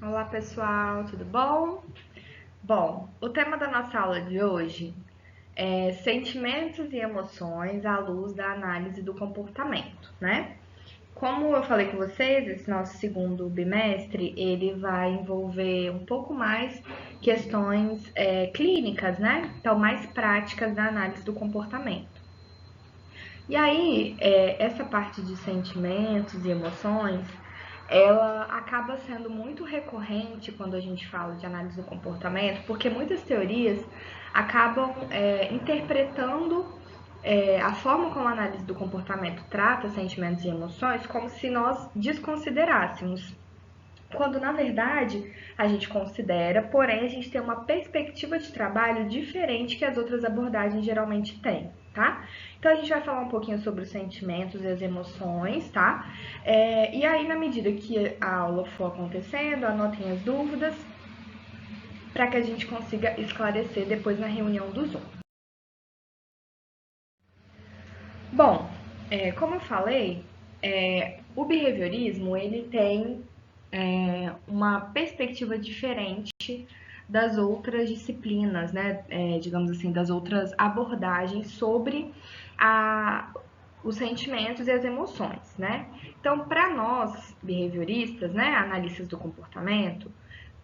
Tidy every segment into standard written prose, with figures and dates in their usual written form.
Olá pessoal, tudo bom? Bom, o tema da nossa aula de hoje é sentimentos e emoções à luz da análise do comportamento, né? Como eu falei com vocês, esse nosso segundo bimestre, ele vai envolver um pouco mais questões clínicas, né? Então, mais práticas da análise do comportamento. E aí, essa parte de sentimentos e emoções, ela acaba sendo muito recorrente quando a gente fala de análise do comportamento, porque muitas teorias acabam interpretando a forma como a análise do comportamento trata sentimentos e emoções como se nós desconsiderássemos. Quando na verdade a gente considera, porém a gente tem uma perspectiva de trabalho diferente que as outras abordagens geralmente têm, tá? Então a gente vai falar um pouquinho sobre os sentimentos e as emoções, tá? E aí, na medida que a aula for acontecendo, anotem as dúvidas para que a gente consiga esclarecer depois na reunião do Zoom. Bom, como eu falei, o behaviorismo ele tem uma perspectiva diferente das outras disciplinas, né? Digamos assim, das outras abordagens sobre os sentimentos e as emoções, né? Então, para nós behavioristas, né, analistas do comportamento,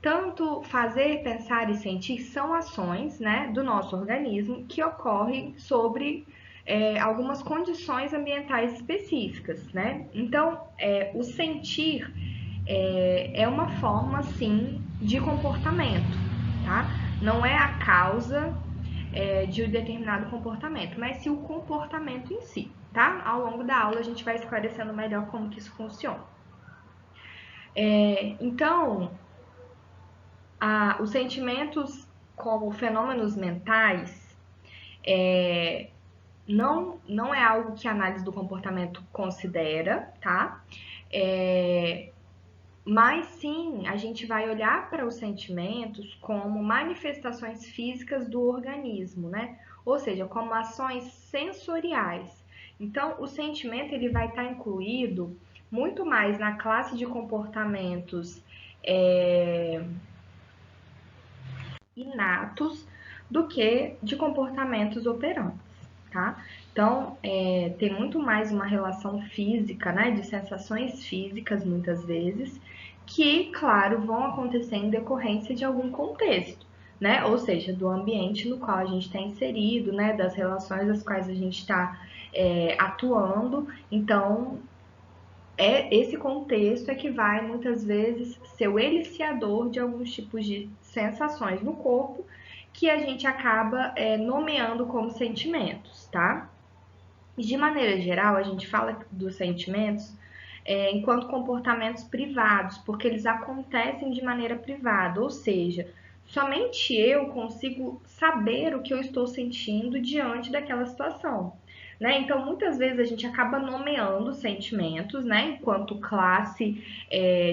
tanto fazer, pensar e sentir são ações, né, do nosso organismo que ocorrem sobre algumas condições ambientais específicas, né? Então, o sentir é uma forma, sim, de comportamento, tá? Não é a causa de um determinado comportamento, mas sim o comportamento em si, tá? Ao longo da aula a gente vai esclarecendo melhor como que isso funciona. Então, os sentimentos como fenômenos mentais não é algo que a análise do comportamento considera, tá? Mas sim, a gente vai olhar para os sentimentos como manifestações físicas do organismo, né? Ou seja, como ações sensoriais. Então, o sentimento ele vai estar incluído muito mais na classe de comportamentos inatos do que de comportamentos operantes, tá? Então, tem muito mais uma relação física, né, de sensações físicas, muitas vezes, que, claro, vão acontecer em decorrência de algum contexto, né? Ou seja, do ambiente no qual a gente está inserido, né, das relações das quais a gente está atuando. Então, esse contexto é que vai, muitas vezes, ser o eliciador de alguns tipos de sensações no corpo que a gente acaba nomeando como sentimentos, tá? De maneira geral, a gente fala dos sentimentos enquanto comportamentos privados, porque eles acontecem de maneira privada, ou seja, somente eu consigo saber o que eu estou sentindo diante daquela situação. Né? Então, muitas vezes a gente acaba nomeando sentimentos, né, enquanto classe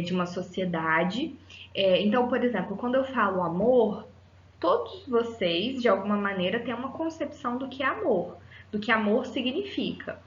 de uma sociedade. Então, por exemplo, quando eu falo amor, todos vocês, de alguma maneira, têm uma concepção do que amor significa.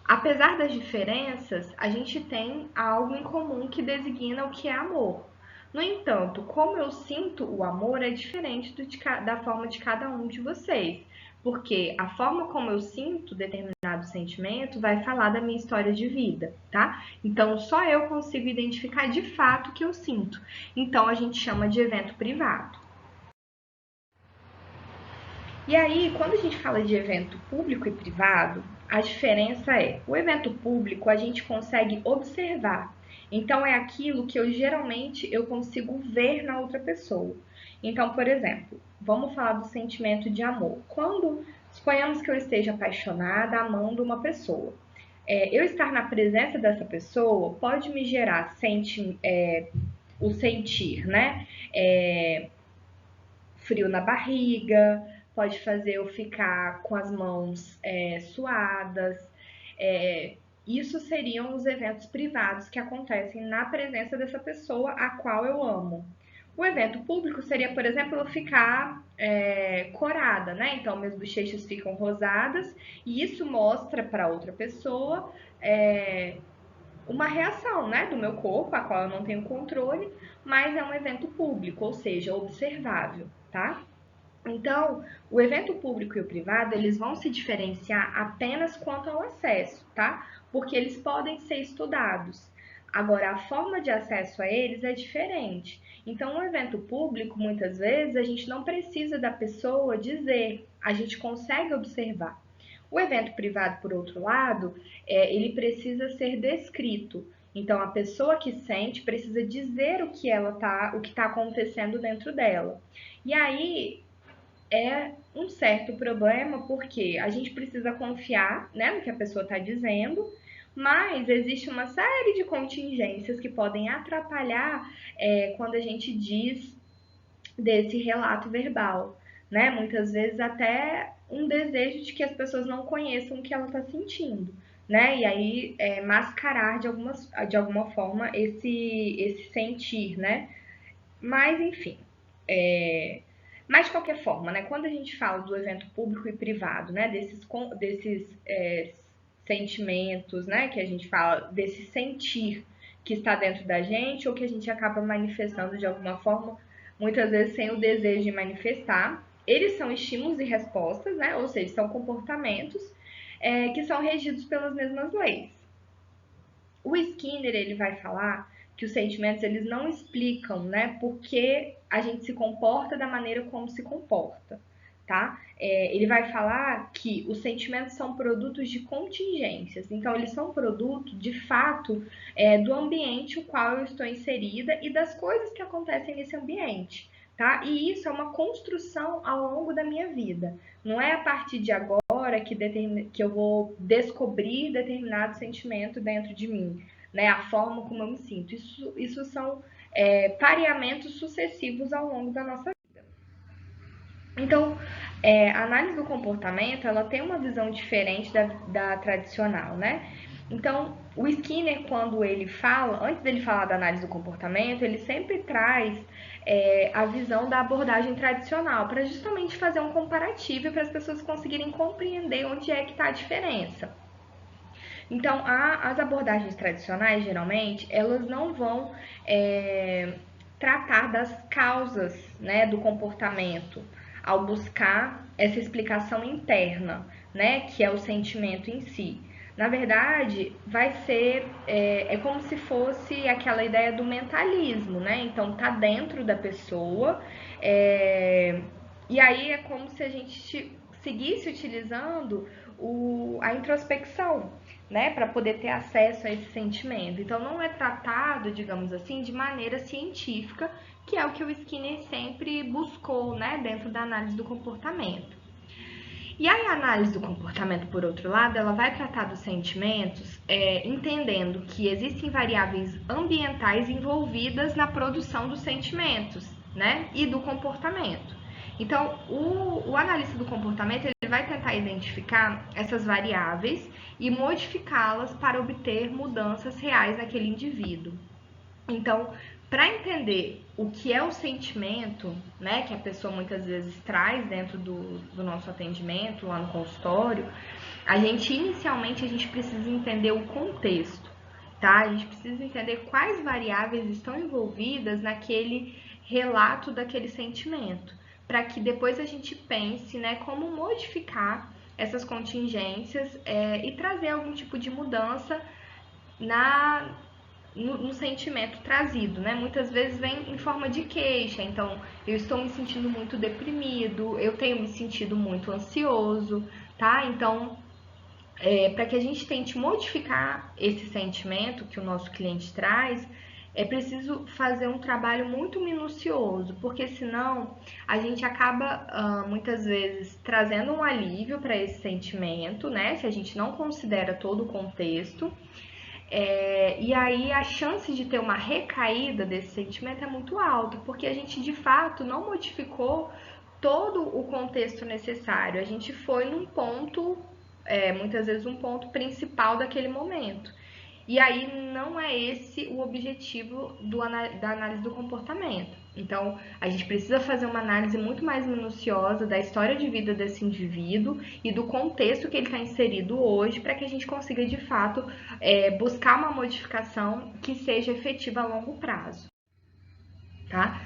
Apesar das diferenças, a gente tem algo em comum que designa o que é amor. No entanto, como eu sinto o amor é diferente da forma de cada um de vocês, porque a forma como eu sinto determinado sentimento vai falar da minha história de vida, tá? Então, só eu consigo identificar de fato o que eu sinto. Então, a gente chama de evento privado. E aí, quando a gente fala de evento público e privado, a diferença é, o evento público a gente consegue observar. Então é aquilo que eu consigo ver na outra pessoa. Então, por exemplo, vamos falar do sentimento de amor. Quando suponhamos que eu esteja apaixonada, amando uma pessoa. Eu estar na presença dessa pessoa pode me gerar o sentir, né? Frio na barriga, pode fazer eu ficar com as mãos suadas. Isso seriam os eventos privados que acontecem na presença dessa pessoa a qual eu amo. O evento público seria, por exemplo, eu ficar corada, né? Então, minhas bochechas ficam rosadas e isso mostra para outra pessoa uma reação, né, do meu corpo, a qual eu não tenho controle, mas é um evento público, ou seja, observável, tá? Então, o evento público e o privado, eles vão se diferenciar apenas quanto ao acesso, tá? Porque eles podem ser estudados. Agora, a forma de acesso a eles é diferente. Então, o evento público, muitas vezes, a gente não precisa da pessoa dizer, a gente consegue observar. O evento privado, por outro lado, ele precisa ser descrito. Então, a pessoa que sente precisa dizer o que ela tá, o que está acontecendo dentro dela. E aí, é um certo problema porque a gente precisa confiar, né, no que a pessoa está dizendo, mas existe uma série de contingências que podem atrapalhar quando a gente diz desse relato verbal, né? Muitas vezes até um desejo de que as pessoas não conheçam o que ela está sentindo, né? E aí mascarar de alguma forma esse sentir, né? Mas enfim, mas de qualquer forma, né, quando a gente fala do evento público e privado, né, desses sentimentos, né, que a gente fala, desse sentir que está dentro da gente ou que a gente acaba manifestando de alguma forma, muitas vezes sem o desejo de manifestar, eles são estímulos e respostas, né, ou seja, são comportamentos que são regidos pelas mesmas leis. O Skinner ele vai falar que os sentimentos eles não explicam, né, por que a gente se comporta da maneira como se comporta, tá? Ele vai falar que os sentimentos são produtos de contingências, então eles são produto, de fato, do ambiente no qual eu estou inserida e das coisas que acontecem nesse ambiente, tá? E isso é uma construção ao longo da minha vida. Não é a partir de agora que eu vou descobrir determinado sentimento dentro de mim, né? A forma como eu me sinto. Isso são pareamentos sucessivos ao longo da nossa vida. Então, a análise do comportamento, ela tem uma visão diferente da tradicional, né? Então, o Skinner, quando ele fala, antes dele falar da análise do comportamento, ele sempre traz a visão da abordagem tradicional, para justamente fazer um comparativo e para as pessoas conseguirem compreender onde é que está a diferença. Então, as abordagens tradicionais, geralmente, elas não vão tratar das causas, né, do comportamento, ao buscar essa explicação interna, né, que é o sentimento em si. Na verdade, vai ser como se fosse aquela ideia do mentalismo, né? Então, tá dentro da pessoa, e aí é como se a gente seguisse utilizando a introspecção, né, para poder ter acesso a esse sentimento. Então, não é tratado, digamos assim, de maneira científica, que é o que o Skinner sempre buscou, né, dentro da análise do comportamento. E aí, a análise do comportamento, por outro lado, ela vai tratar dos sentimentos, entendendo que existem variáveis ambientais envolvidas na produção dos sentimentos, né, e do comportamento. Então, o analista do comportamento ele vai tentar identificar essas variáveis e modificá-las para obter mudanças reais naquele indivíduo. Então, para entender o que é o sentimento, né, que a pessoa muitas vezes traz dentro do nosso atendimento lá no consultório, inicialmente a gente precisa entender o contexto, tá? A gente precisa entender quais variáveis estão envolvidas naquele relato daquele sentimento, para que depois a gente pense, né, como modificar essas contingências e trazer algum tipo de mudança no sentimento trazido, né? Muitas vezes vem em forma de queixa, então eu estou me sentindo muito deprimido, eu tenho me sentido muito ansioso, tá? Então, para que a gente tente modificar esse sentimento que o nosso cliente traz, é preciso fazer um trabalho muito minucioso, porque senão a gente acaba muitas vezes trazendo um alívio para esse sentimento, né? Se a gente não considera todo o contexto. E aí a chance de ter uma recaída desse sentimento é muito alta, porque a gente de fato não modificou todo o contexto necessário. A gente foi num ponto, muitas vezes um ponto principal daquele momento. E aí não é esse o objetivo da análise do comportamento. Então, a gente precisa fazer uma análise muito mais minuciosa da história de vida desse indivíduo e do contexto que ele está inserido hoje, para que a gente consiga, de fato, buscar uma modificação que seja efetiva a longo prazo. Tá?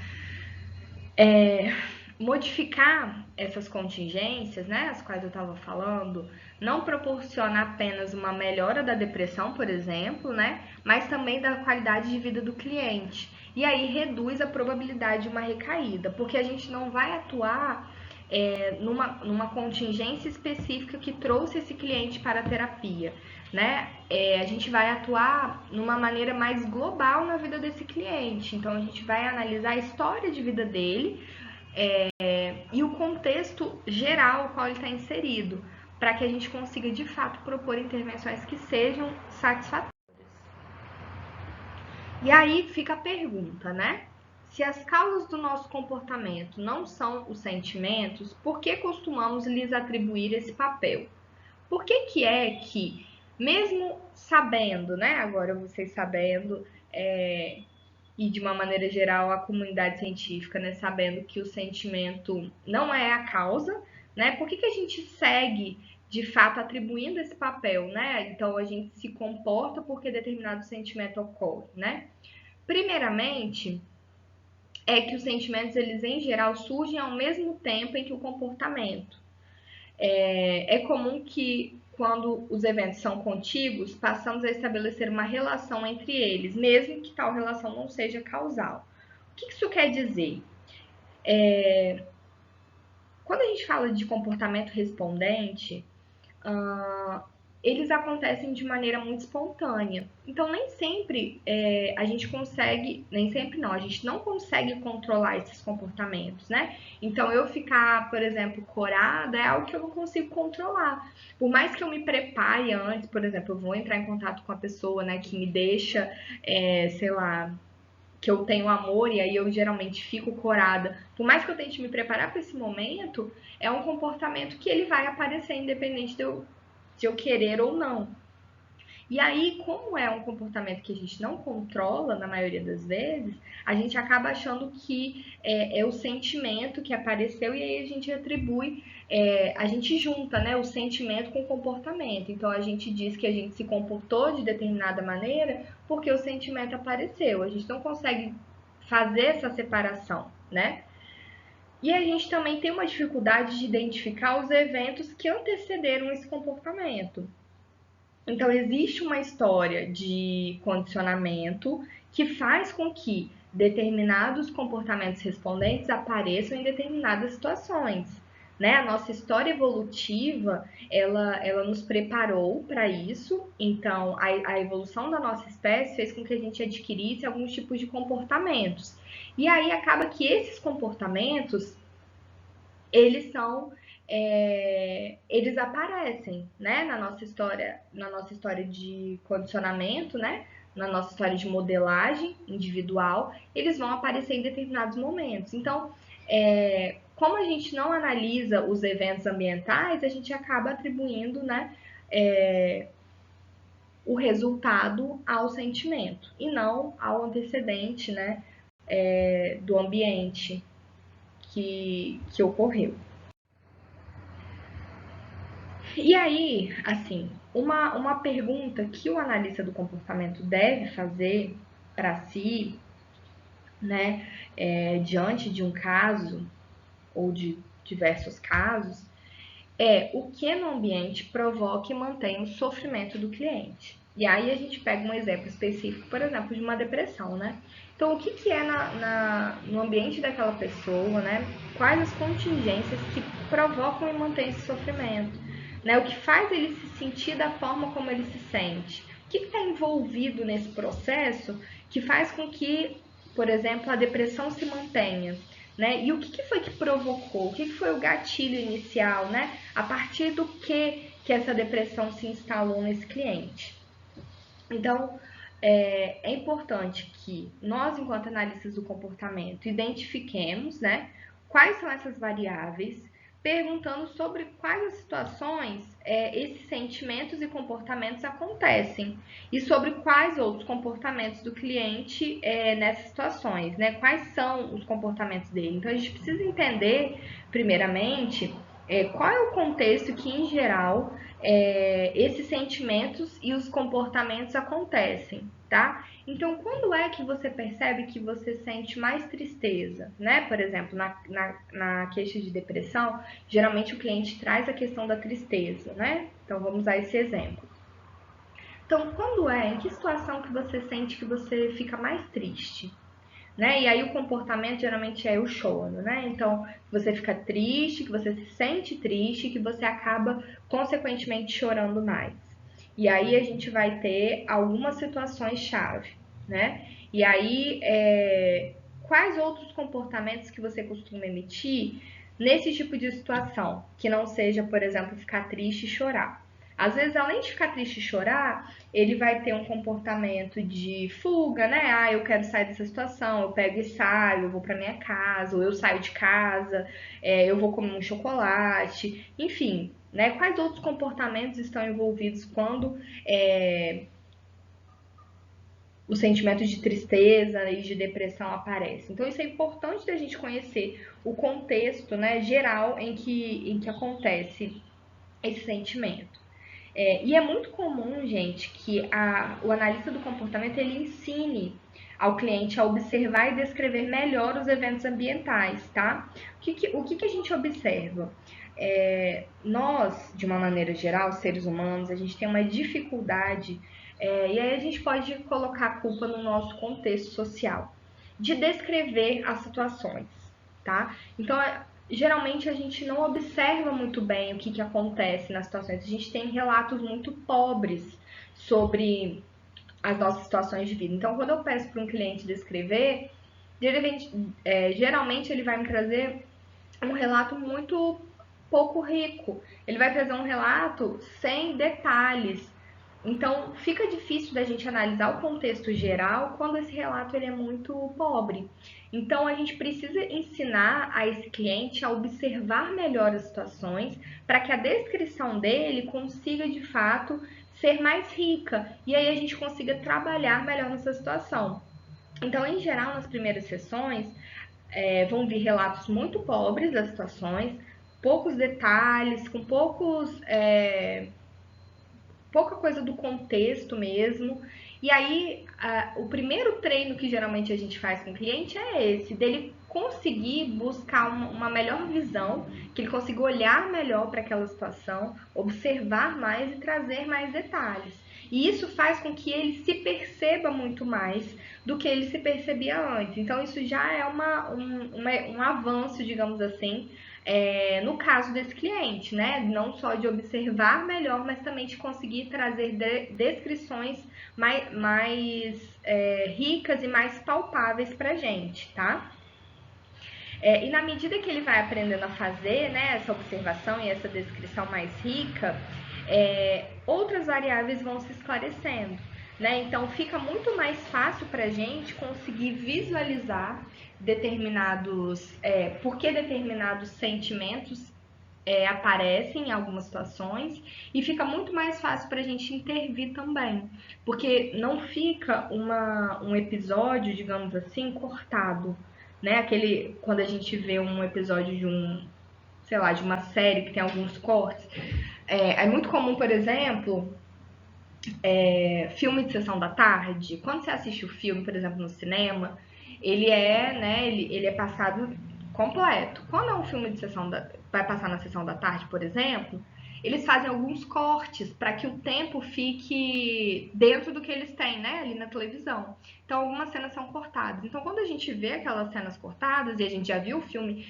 Modificar essas contingências, né, as quais eu estava falando, não proporciona apenas uma melhora da depressão, por exemplo, né, mas também da qualidade de vida do cliente. E aí reduz a probabilidade de uma recaída, porque a gente não vai atuar numa contingência específica que trouxe esse cliente para a terapia, né? A gente vai atuar numa maneira mais global na vida desse cliente. Então, a gente vai analisar a história de vida dele e o contexto geral ao qual ele está inserido, para que a gente consiga, de fato, propor intervenções que sejam satisfatórias. E aí fica a pergunta, né? Se as causas do nosso comportamento não são os sentimentos, por que costumamos lhes atribuir esse papel? Por que é que, mesmo sabendo, né, agora vocês sabendo, e de uma maneira geral a comunidade científica, né, sabendo que o sentimento não é a causa, né, por que a gente segue, de fato, atribuindo esse papel, né? Então, a gente se comporta porque determinado sentimento ocorre, né? Primeiramente, é que os sentimentos, eles em geral surgem ao mesmo tempo em que o comportamento. É comum que, quando os eventos são contíguos, passamos a estabelecer uma relação entre eles, mesmo que tal relação não seja causal. O que isso quer dizer? Quando a gente fala de comportamento respondente, eles acontecem de maneira muito espontânea. Então, nem sempre a gente consegue, nem sempre não, a gente não consegue controlar esses comportamentos, né? Então, eu ficar, por exemplo, corada é algo que eu não consigo controlar. Por mais que eu me prepare antes, por exemplo, eu vou entrar em contato com a pessoa, né, que me deixa, sei lá, que eu tenho amor e aí eu geralmente fico corada. Por mais que eu tente me preparar para esse momento, é um comportamento que ele vai aparecer independente de eu querer ou não. E aí, como é um comportamento que a gente não controla na maioria das vezes, a gente acaba achando que é o sentimento que apareceu e aí a gente atribui, a gente junta, né, o sentimento com o comportamento. Então, a gente diz que a gente se comportou de determinada maneira porque o sentimento apareceu. A gente não consegue fazer essa separação, né? E a gente também tem uma dificuldade de identificar os eventos que antecederam esse comportamento. Então, existe uma história de condicionamento que faz com que determinados comportamentos respondentes apareçam em determinadas situações. Né? A nossa história evolutiva, ela nos preparou para isso. Então, a evolução da nossa espécie fez com que a gente adquirisse alguns tipos de comportamentos. E aí acaba que esses comportamentos, eles são eles aparecem, né, na nossa história de condicionamento, né, na nossa história de modelagem individual, eles vão aparecer em determinados momentos. Então, como a gente não analisa os eventos ambientais, a gente acaba atribuindo, né, o resultado ao sentimento e não ao antecedente, né, do ambiente que ocorreu. E aí, assim, uma pergunta que o analista do comportamento deve fazer para si, né, diante de um caso ou de diversos casos, é o que no ambiente provoca e mantém o sofrimento do cliente. E aí a gente pega um exemplo específico, por exemplo, de uma depressão, né? Então, o que é no ambiente daquela pessoa, né? Quais as contingências que provocam e mantêm esse sofrimento? Né? O que faz ele se sentir da forma como ele se sente? O que está envolvido nesse processo que faz com que, por exemplo, a depressão se mantenha? Né? E o que foi que provocou? O que foi o gatilho inicial? Né? A partir do que essa depressão se instalou nesse cliente? Então, é importante que nós, enquanto analistas do comportamento, identifiquemos, né, quais são essas variáveis, perguntando sobre quais as situações esses sentimentos e comportamentos acontecem e sobre quais outros comportamentos do cliente nessas situações, né? Quais são os comportamentos dele. Então, a gente precisa entender, primeiramente, qual é o contexto que, em geral, esses sentimentos e os comportamentos acontecem, tá? Então, quando é que você percebe que você sente mais tristeza, né? Por exemplo, na queixa de depressão, geralmente o cliente traz a questão da tristeza, né? Então, vamos usar esse exemplo. Então, em que situação que você sente que você fica mais triste? Né? E aí o comportamento geralmente é o choro, né? Então, você fica triste, que você se sente triste, que você acaba consequentemente chorando mais. E aí a gente vai ter algumas situações chave, né? E aí, quais outros comportamentos que você costuma emitir nesse tipo de situação, que não seja, por exemplo, ficar triste e chorar? Às vezes, além de ficar triste e chorar, ele vai ter um comportamento de fuga, né? Ah, eu quero sair dessa situação, eu pego e saio, eu vou para minha casa, ou eu saio de casa, eu vou comer um chocolate, enfim, né? Quais outros comportamentos estão envolvidos quando o sentimento de tristeza e de depressão aparece? Então, isso é importante da gente conhecer o contexto, né, geral em que acontece esse sentimento. E é muito comum, gente, que o analista do comportamento ele ensine ao cliente a observar e descrever melhor os eventos ambientais, tá? O que a gente observa? Nós, de uma maneira geral, seres humanos, a gente tem uma dificuldade, e aí a gente pode colocar a culpa no nosso contexto social, de descrever as situações, tá? Então, geralmente a gente não observa muito bem o que acontece nas situações. A gente tem relatos muito pobres sobre as nossas situações de vida. Então, quando eu peço para um cliente descrever, geralmente ele vai me trazer um relato muito pouco rico. Ele vai trazer um relato sem detalhes. Então, fica difícil da gente analisar o contexto geral quando esse relato ele é muito pobre. Então, a gente precisa ensinar a esse cliente a observar melhor as situações para que a descrição dele consiga, de fato, ser mais rica. E aí a gente consiga trabalhar melhor nessa situação. Então, em geral, nas primeiras sessões, vão vir relatos muito pobres das situações, poucos detalhes, com pouca coisa do contexto mesmo. E aí, o primeiro treino que geralmente a gente faz com o cliente é esse, dele conseguir buscar uma melhor visão, que ele consiga olhar melhor para aquela situação, observar mais e trazer mais detalhes. E isso faz com que ele se perceba muito mais do que ele se percebia antes. Então, isso já é um avanço, digamos assim, no caso desse cliente, né? Não só de observar melhor, mas também de conseguir trazer descrições mais ricas e mais palpáveis para a gente, tá? E na medida que ele vai aprendendo a fazer, né, essa observação e essa descrição mais rica, outras variáveis vão se esclarecendo. Né? Então, fica muito mais fácil para a gente conseguir visualizar por que determinados sentimentos aparecem em algumas situações e fica muito mais fácil para a gente intervir também, porque não fica um episódio, digamos assim, cortado, né? Quando a gente vê um episódio sei lá, de uma série que tem alguns cortes, é muito comum, por exemplo, filme de sessão da tarde. Quando você assiste o filme, por exemplo, no cinema, ele é passado completo. Quando é um filme de vai passar na sessão da tarde, por exemplo, eles fazem alguns cortes para que o tempo fique dentro do que eles têm, né, ali na televisão. Então, algumas cenas são cortadas. Então, quando a gente vê aquelas cenas cortadas e a gente já viu o filme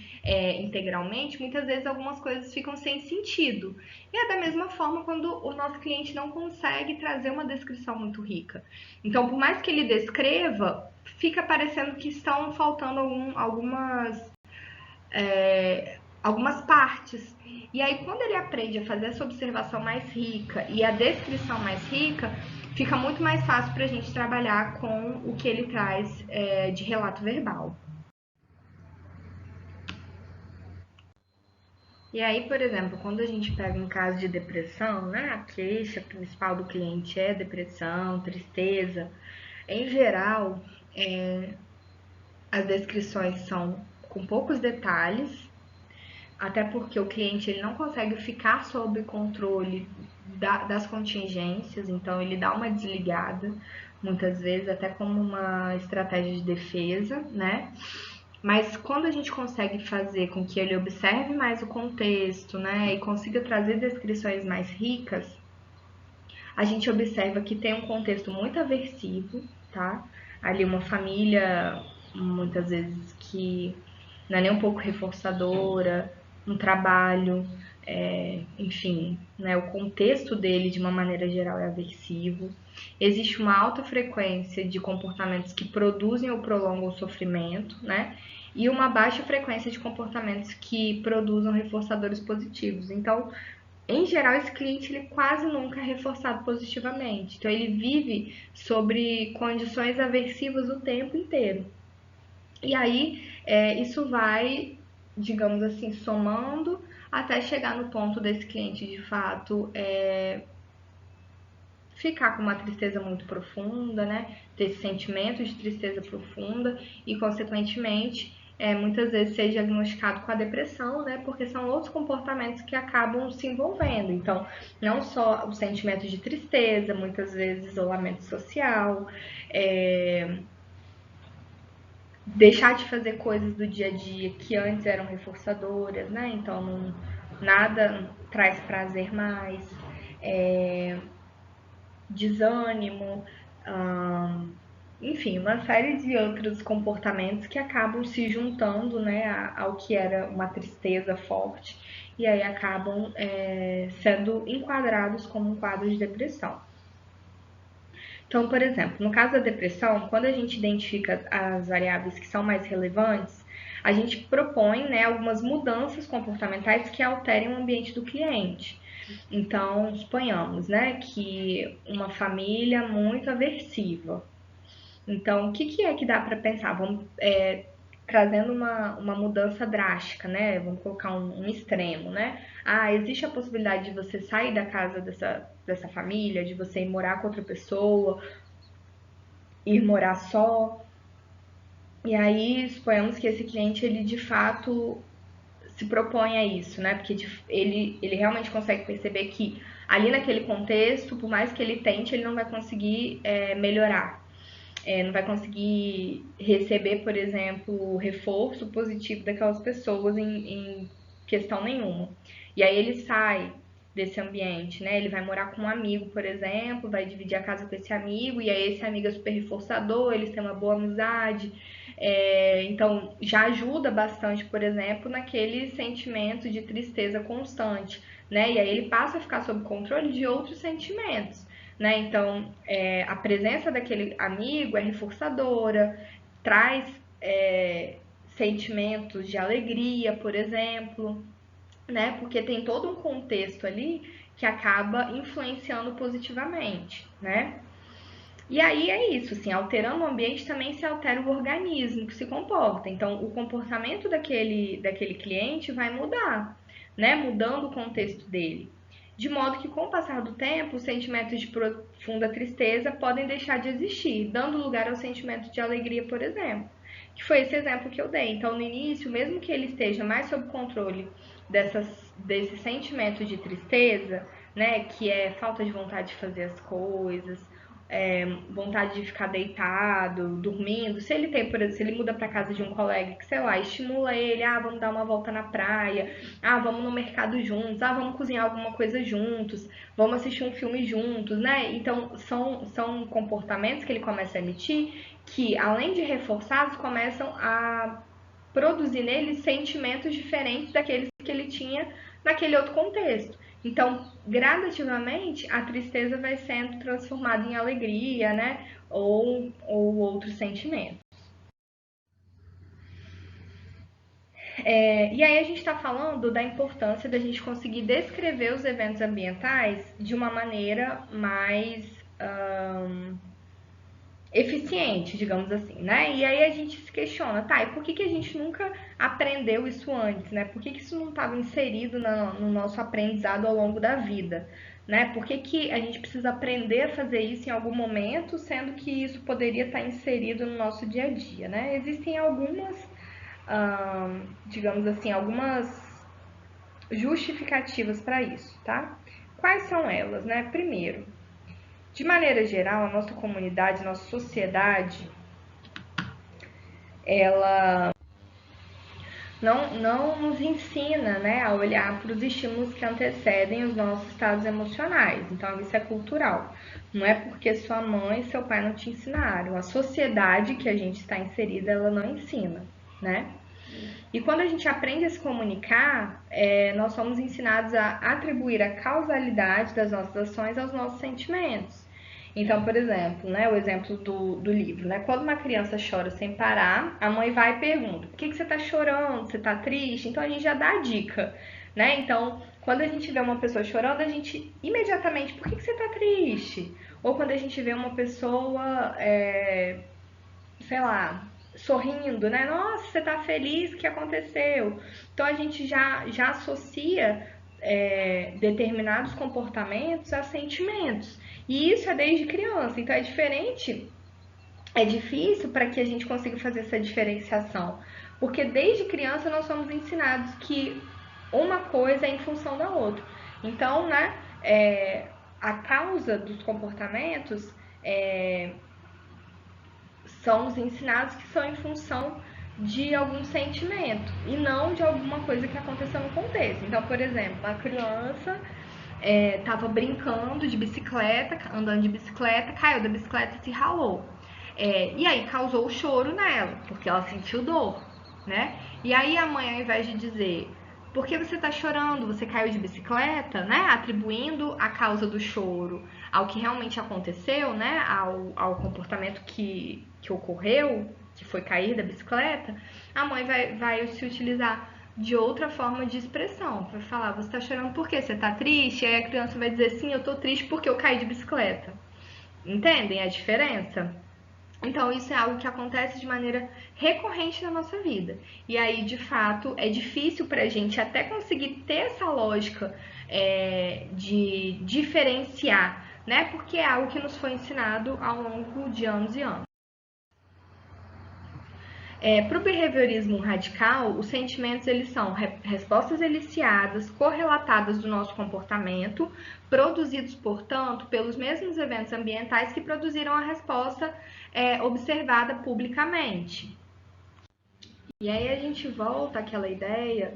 integralmente, muitas vezes algumas coisas ficam sem sentido. E é da mesma forma quando o nosso cliente não consegue trazer uma descrição muito rica. Então, por mais que ele descreva, fica parecendo que estão faltando algumas partes. E aí, quando ele aprende a fazer essa observação mais rica e a descrição mais rica, fica muito mais fácil para a gente trabalhar com o que ele traz de relato verbal. E aí, por exemplo, quando a gente pega um caso de depressão, né, a queixa principal do cliente é depressão, tristeza, em geral, as descrições são com poucos detalhes, até porque o cliente ele não consegue ficar sob controle das contingências, então ele dá uma desligada, muitas vezes até como uma estratégia de defesa, né? Mas quando a gente consegue fazer com que ele observe mais o contexto, né, e consiga trazer descrições mais ricas, a gente observa que tem um contexto muito aversivo, tá? Ali uma família, muitas vezes, que não é nem um pouco reforçadora, um trabalho, enfim, né, o contexto dele, de uma maneira geral, é aversivo. Existe uma alta frequência de comportamentos que produzem ou prolongam o sofrimento, né? E uma baixa frequência de comportamentos que produzam reforçadores positivos. Então, em geral, esse cliente ele quase nunca é reforçado positivamente. Então, ele vive sobre condições aversivas o tempo inteiro. E aí, isso vai, digamos assim, somando até chegar no ponto desse cliente, de fato, ficar com uma tristeza muito profunda, né? Ter esse sentimento de tristeza profunda e, consequentemente, muitas vezes ser diagnosticado com a depressão, né? Porque são outros comportamentos que acabam se envolvendo. Então, não só o sentimento de tristeza, muitas vezes isolamento social, deixar de fazer coisas do dia a dia que antes eram reforçadoras, né? Então, nada traz prazer mais. É, desânimo, enfim, uma série de outros comportamentos que acabam se juntando, né, ao que era uma tristeza forte e aí acabam sendo enquadrados como um quadro de depressão. Então, por exemplo, no caso da depressão, quando a gente identifica as variáveis que são mais relevantes, a gente propõe, né, algumas mudanças comportamentais que alterem o ambiente do cliente. Então, suponhamos, né, que uma família muito aversiva. Então, o que, que é que dá para pensar? Vamos trazendo uma mudança drástica, né? Vamos colocar um extremo, né? Ah, existe a possibilidade de você sair da casa dessa família, de você ir morar com outra pessoa, ir morar só. E aí, suponhamos que esse cliente, ele de fato se propõe a isso, né? Porque ele realmente consegue perceber que ali naquele contexto, por mais que ele tente, ele não vai conseguir melhorar. Não vai conseguir receber, por exemplo, reforço positivo daquelas pessoas em questão nenhuma. E aí ele sai desse ambiente, né? Ele vai morar com um amigo, por exemplo, vai dividir a casa com esse amigo, e aí esse amigo é super reforçador, eles têm uma boa amizade. Então já ajuda bastante, por exemplo, naquele sentimento de tristeza constante, né? E aí ele passa a ficar sob controle de outros sentimentos. Né? Então, a presença daquele amigo é reforçadora, traz sentimentos de alegria, por exemplo, né? Porque tem todo um contexto ali que acaba influenciando positivamente, né? E aí é isso, assim, alterando o ambiente também se altera o organismo que se comporta. Então, o comportamento daquele cliente vai mudar, né? Mudando o contexto dele. De modo que, com o passar do tempo, os sentimentos de profunda tristeza podem deixar de existir, dando lugar ao sentimento de alegria, por exemplo. Que foi esse exemplo que eu dei. Então, no início, mesmo que ele esteja mais sob controle desse sentimento de tristeza, né, que é falta de vontade de fazer as coisas, vontade de ficar deitado, dormindo. Se ele tem, por exemplo, se ele muda para casa de um colega que, sei lá, estimula ele, vamos dar uma volta na praia, vamos no mercado juntos, vamos cozinhar alguma coisa juntos, vamos assistir um filme juntos, né? Então, são comportamentos que ele começa a emitir que, além de reforçados, começam a produzir nele sentimentos diferentes daqueles que ele tinha naquele outro contexto. Então, gradativamente, a tristeza vai sendo transformada em alegria, né? Ou outros sentimentos. E aí a gente está falando da importância da gente conseguir descrever os eventos ambientais de uma maneira mais eficiente, digamos assim, né? E aí a gente se questiona, tá, e por que a gente nunca aprendeu isso antes, né? Por que isso não estava inserido no nosso aprendizado ao longo da vida, né? Por que a gente precisa aprender a fazer isso em algum momento, sendo que isso poderia estar inserido no nosso dia a dia, né? Existem algumas, digamos assim, algumas justificativas para isso, tá? Quais são elas, né? Primeiro, de maneira geral, a nossa comunidade, a nossa sociedade, ela não nos ensina, né, a olhar para os estímulos que antecedem os nossos estados emocionais. Então, isso é cultural. Não é porque sua mãe e seu pai não te ensinaram. A sociedade que a gente está inserida, ela não ensina, né? E quando a gente aprende a se comunicar, nós somos ensinados a atribuir a causalidade das nossas ações aos nossos sentimentos. Então, por exemplo, né, o exemplo do livro, né? Quando uma criança chora sem parar, a mãe vai e pergunta: por que você está chorando? Você está triste? Então a gente já dá a dica, né? Então, quando a gente vê uma pessoa chorando, a gente imediatamente: por que você está triste? Ou quando a gente vê uma pessoa, sei lá, sorrindo, né? Nossa, você tá feliz, o que aconteceu? Então a gente já associa determinados comportamentos a sentimentos. E isso é desde criança, então é diferente, é difícil para que a gente consiga fazer essa diferenciação, porque desde criança nós somos ensinados que uma coisa é em função da outra. Então, né, a causa dos comportamentos são os ensinados que são em função de algum sentimento e não de alguma coisa que aconteceu no contexto. Então, por exemplo, a criança estava brincando de bicicleta, andando de bicicleta, caiu da bicicleta e se ralou. E aí causou choro nela, porque ela sentiu dor, né? E aí a mãe, ao invés de dizer: por que você está chorando? Você caiu de bicicleta, né? Atribuindo a causa do choro ao que realmente aconteceu, né? Ao comportamento que ocorreu, que foi cair da bicicleta, a mãe vai se utilizar de outra forma de expressão. Vai falar: você está chorando por quê? Você está triste? E aí a criança vai dizer: sim, eu estou triste porque eu caí de bicicleta. Entendem a diferença? Então, isso é algo que acontece de maneira recorrente na nossa vida. E aí, de fato, é difícil para a gente até conseguir ter essa lógica de diferenciar, né? Porque é algo que nos foi ensinado ao longo de anos e anos. Para o behaviorismo radical, os sentimentos eles são respostas eliciadas, correlatadas do nosso comportamento, produzidos, portanto, pelos mesmos eventos ambientais que produziram a resposta observada publicamente. E aí a gente volta àquela ideia,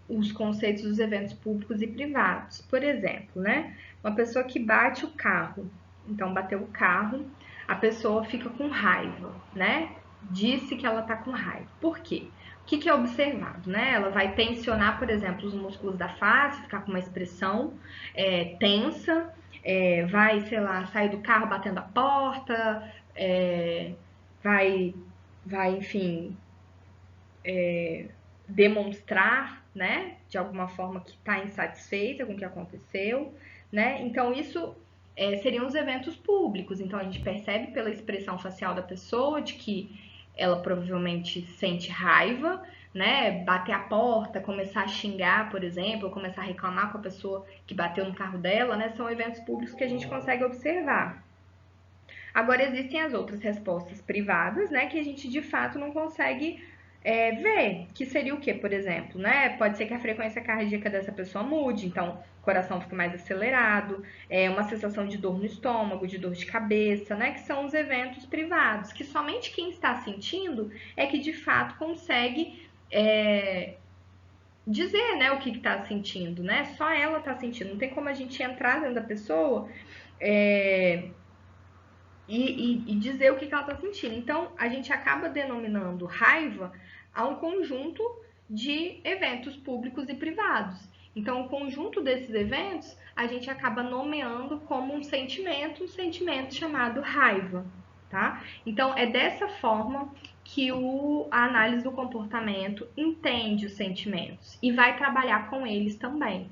os conceitos dos eventos públicos e privados. Por exemplo, né? Uma pessoa que bate o carro, então bateu o carro, a pessoa fica com raiva, né? Disse que ela tá com raiva. Por quê? O que é observado, né? Ela vai tensionar, por exemplo, os músculos da face, ficar com uma expressão tensa, vai, sei lá, sair do carro batendo a porta, vai, enfim, demonstrar, né, de alguma forma que está insatisfeita com o que aconteceu, né? Então isso seriam os eventos públicos. Então a gente percebe pela expressão facial da pessoa de que ela provavelmente sente raiva, né? Bater a porta, começar a xingar, por exemplo, ou começar a reclamar com a pessoa que bateu no carro dela, né? São eventos públicos que a gente consegue observar. Agora, existem as outras respostas privadas, né, que a gente de fato não consegue ver, que seria o que, por exemplo, né? Pode ser que a frequência cardíaca dessa pessoa mude, então o coração fica mais acelerado, uma sensação de dor no estômago, de dor de cabeça, né? Que são os eventos privados, que somente quem está sentindo é que de fato consegue dizer, né, o que está sentindo, né? Só ela está sentindo, não tem como a gente entrar dentro da pessoa e dizer o que ela está sentindo. Então, a gente acaba denominando raiva a um conjunto de eventos públicos e privados. Então, o conjunto desses eventos a gente acaba nomeando como um sentimento chamado raiva, tá? Então, é dessa forma que a análise do comportamento entende os sentimentos e vai trabalhar com eles também.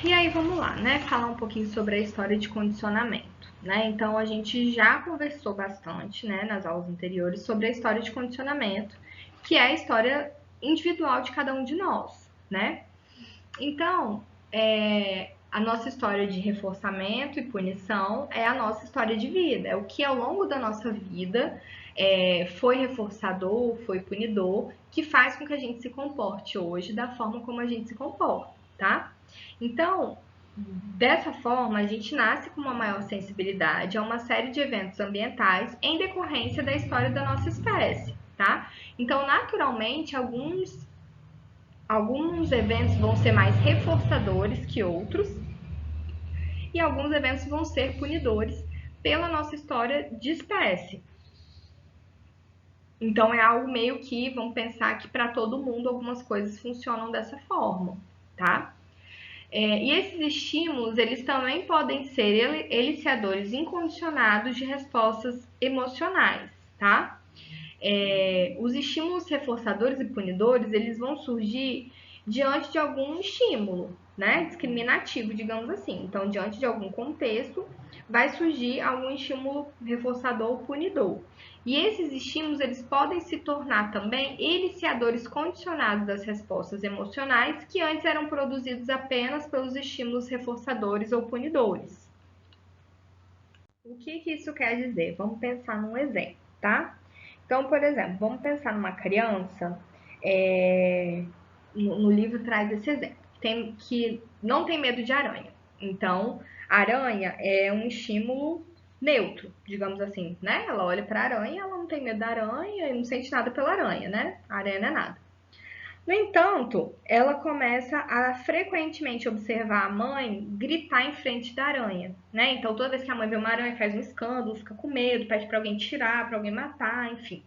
E aí vamos lá, né? Falar um pouquinho sobre a história de condicionamento, né? Então a gente já conversou bastante, né, nas aulas anteriores sobre a história de condicionamento, que é a história individual de cada um de nós, né? Então, a nossa história de reforçamento e punição é a nossa história de vida, é o que ao longo da nossa vida foi reforçador, foi punidor, que faz com que a gente se comporte hoje da forma como a gente se comporta, tá? Então, dessa forma, a gente nasce com uma maior sensibilidade a uma série de eventos ambientais em decorrência da história da nossa espécie, tá? Então, naturalmente, alguns eventos vão ser mais reforçadores que outros e alguns eventos vão ser punidores pela nossa história de espécie. Então, é algo meio que, vamos pensar que para todo mundo algumas coisas funcionam dessa forma, tá? E esses estímulos, eles também podem ser eliciadores incondicionados de respostas emocionais, tá? Os estímulos reforçadores e punidores, eles vão surgir diante de algum estímulo, né? Discriminativo, digamos assim. Então, diante de algum contexto, vai surgir algum estímulo reforçador ou punidor. E esses estímulos, eles podem se tornar também eliciadores condicionados das respostas emocionais que antes eram produzidos apenas pelos estímulos reforçadores ou punidores. O que isso quer dizer? Vamos pensar num exemplo, tá? Então, por exemplo, vamos pensar numa criança, no livro traz esse exemplo, que não tem medo de aranha. Então, a aranha é um estímulo neutro, digamos assim, né? Ela olha para a aranha, ela não tem medo da aranha e não sente nada pela aranha, né? A aranha não é nada. No entanto, ela começa a frequentemente observar a mãe gritar em frente da aranha, né? Então, toda vez que a mãe vê uma aranha, faz um escândalo, fica com medo, pede para alguém tirar, para alguém matar, enfim.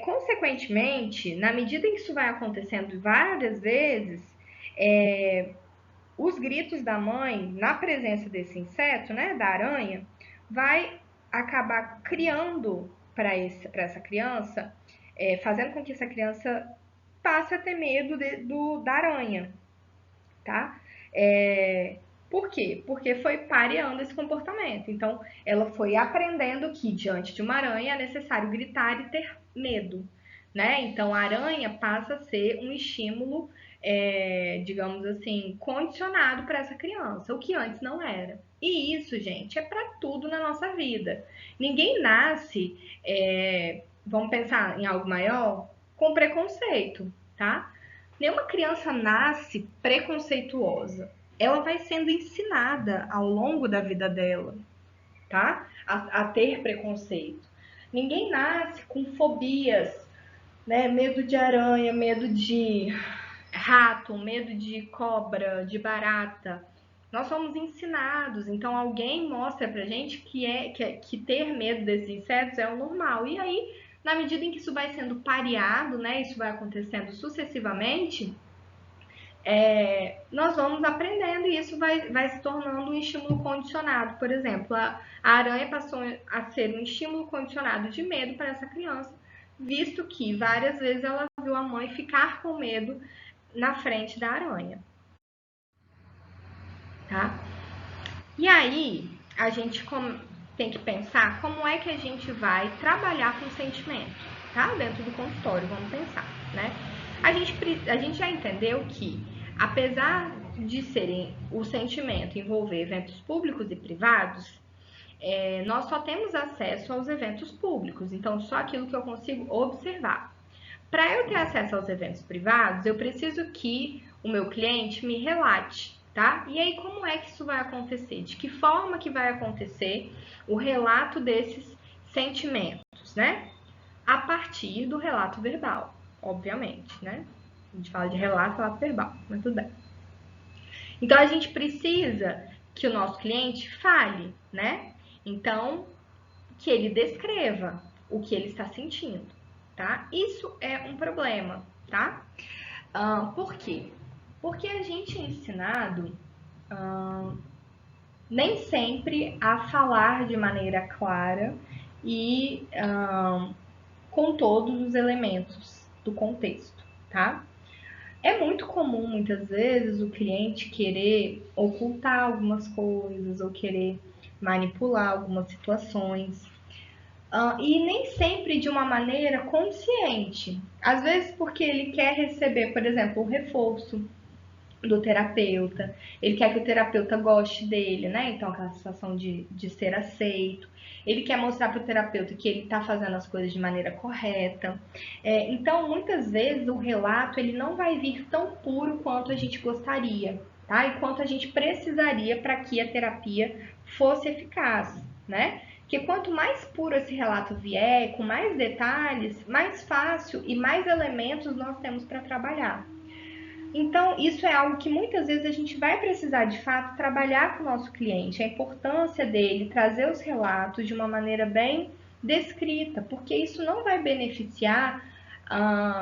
Consequentemente, na medida em que isso vai acontecendo várias vezes, os gritos da mãe na presença desse inseto, né, da aranha, vai acabar criando para essa criança, fazendo com que essa criança passe a ter medo da aranha, tá? Por quê? Porque foi pareando esse comportamento. Então, ela foi aprendendo que diante de uma aranha é necessário gritar e ter medo, né? Então, a aranha passa a ser um estímulo, digamos assim, condicionado para essa criança, o que antes não era. E isso, gente, é para tudo na nossa vida. Ninguém nasce, vamos pensar em algo maior, com preconceito, tá? Nenhuma criança nasce preconceituosa. Ela vai sendo ensinada ao longo da vida dela, tá? A ter preconceito. Ninguém nasce com fobias, né? Medo de aranha, medo de rato, medo de cobra, de barata. Nós somos ensinados, então alguém mostra pra gente que ter medo desses insetos é o normal. E aí, na medida em que isso vai sendo pareado, né? Isso vai acontecendo sucessivamente, nós vamos aprendendo e isso vai se tornando um estímulo condicionado. Por exemplo, a aranha passou a ser um estímulo condicionado de medo para essa criança, visto que várias vezes ela viu a mãe ficar com medo na frente da aranha. Tá? E aí, a gente tem que pensar como é que a gente vai trabalhar com sentimento, tá? Dentro do consultório, vamos pensar, né? A gente já entendeu que, apesar de serem o sentimento envolver eventos públicos e privados, nós só temos acesso aos eventos públicos, então só aquilo que eu consigo observar. Para eu ter acesso aos eventos privados, eu preciso que o meu cliente me relate, tá? E aí, como é que isso vai acontecer? De que forma que vai acontecer o relato desses sentimentos, né? A partir do relato verbal, obviamente, né? A gente fala de relato verbal, mas tudo bem. Então, a gente precisa que o nosso cliente fale, né? Então, que ele descreva o que ele está sentindo, tá? Isso é um problema, tá? Por quê? Porque a gente é ensinado nem sempre a falar de maneira clara e com todos os elementos do contexto, tá? É muito comum, muitas vezes, o cliente querer ocultar algumas coisas ou querer manipular algumas situações. E nem sempre de uma maneira consciente. Às vezes porque ele quer receber, por exemplo, o reforço do terapeuta, ele quer que o terapeuta goste dele, né? Então, aquela sensação de ser aceito. Ele quer mostrar para o terapeuta que ele está fazendo as coisas de maneira correta. Então, muitas vezes, o relato ele não vai vir tão puro quanto a gente gostaria, tá? E quanto a gente precisaria para que a terapia fosse eficaz, né? Porque quanto mais puro esse relato vier, com mais detalhes, mais fácil e mais elementos nós temos para trabalhar. Então, isso é algo que muitas vezes a gente vai precisar, de fato, trabalhar com o nosso cliente, a importância dele trazer os relatos de uma maneira bem descrita, porque isso não vai beneficiar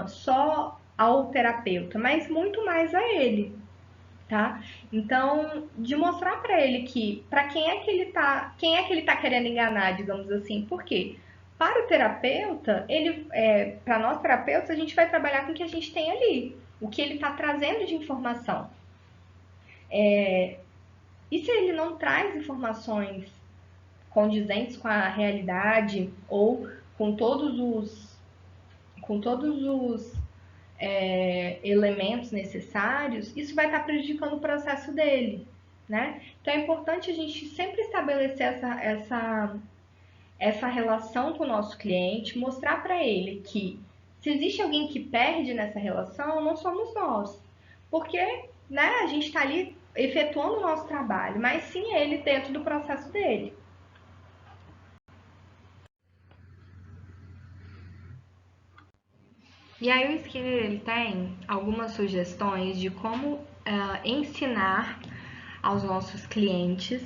só ao terapeuta, mas muito mais a ele, tá? Então, de mostrar para ele que, para quem é que ele tá querendo enganar, digamos assim, por quê? Para o terapeuta, para nós terapeutas, a gente vai trabalhar com o que a gente tem ali, o que ele está trazendo de informação. E se ele não traz informações condizentes com a realidade ou com todos os elementos necessários, isso vai estar prejudicando o processo dele, né? Então é importante a gente sempre estabelecer essa relação com o nosso cliente, mostrar para ele que se existe alguém que perde nessa relação, não somos nós. Porque, né, a gente está ali efetuando o nosso trabalho, mas sim ele dentro do processo dele. E aí o Skinner ele tem algumas sugestões de como ensinar aos nossos clientes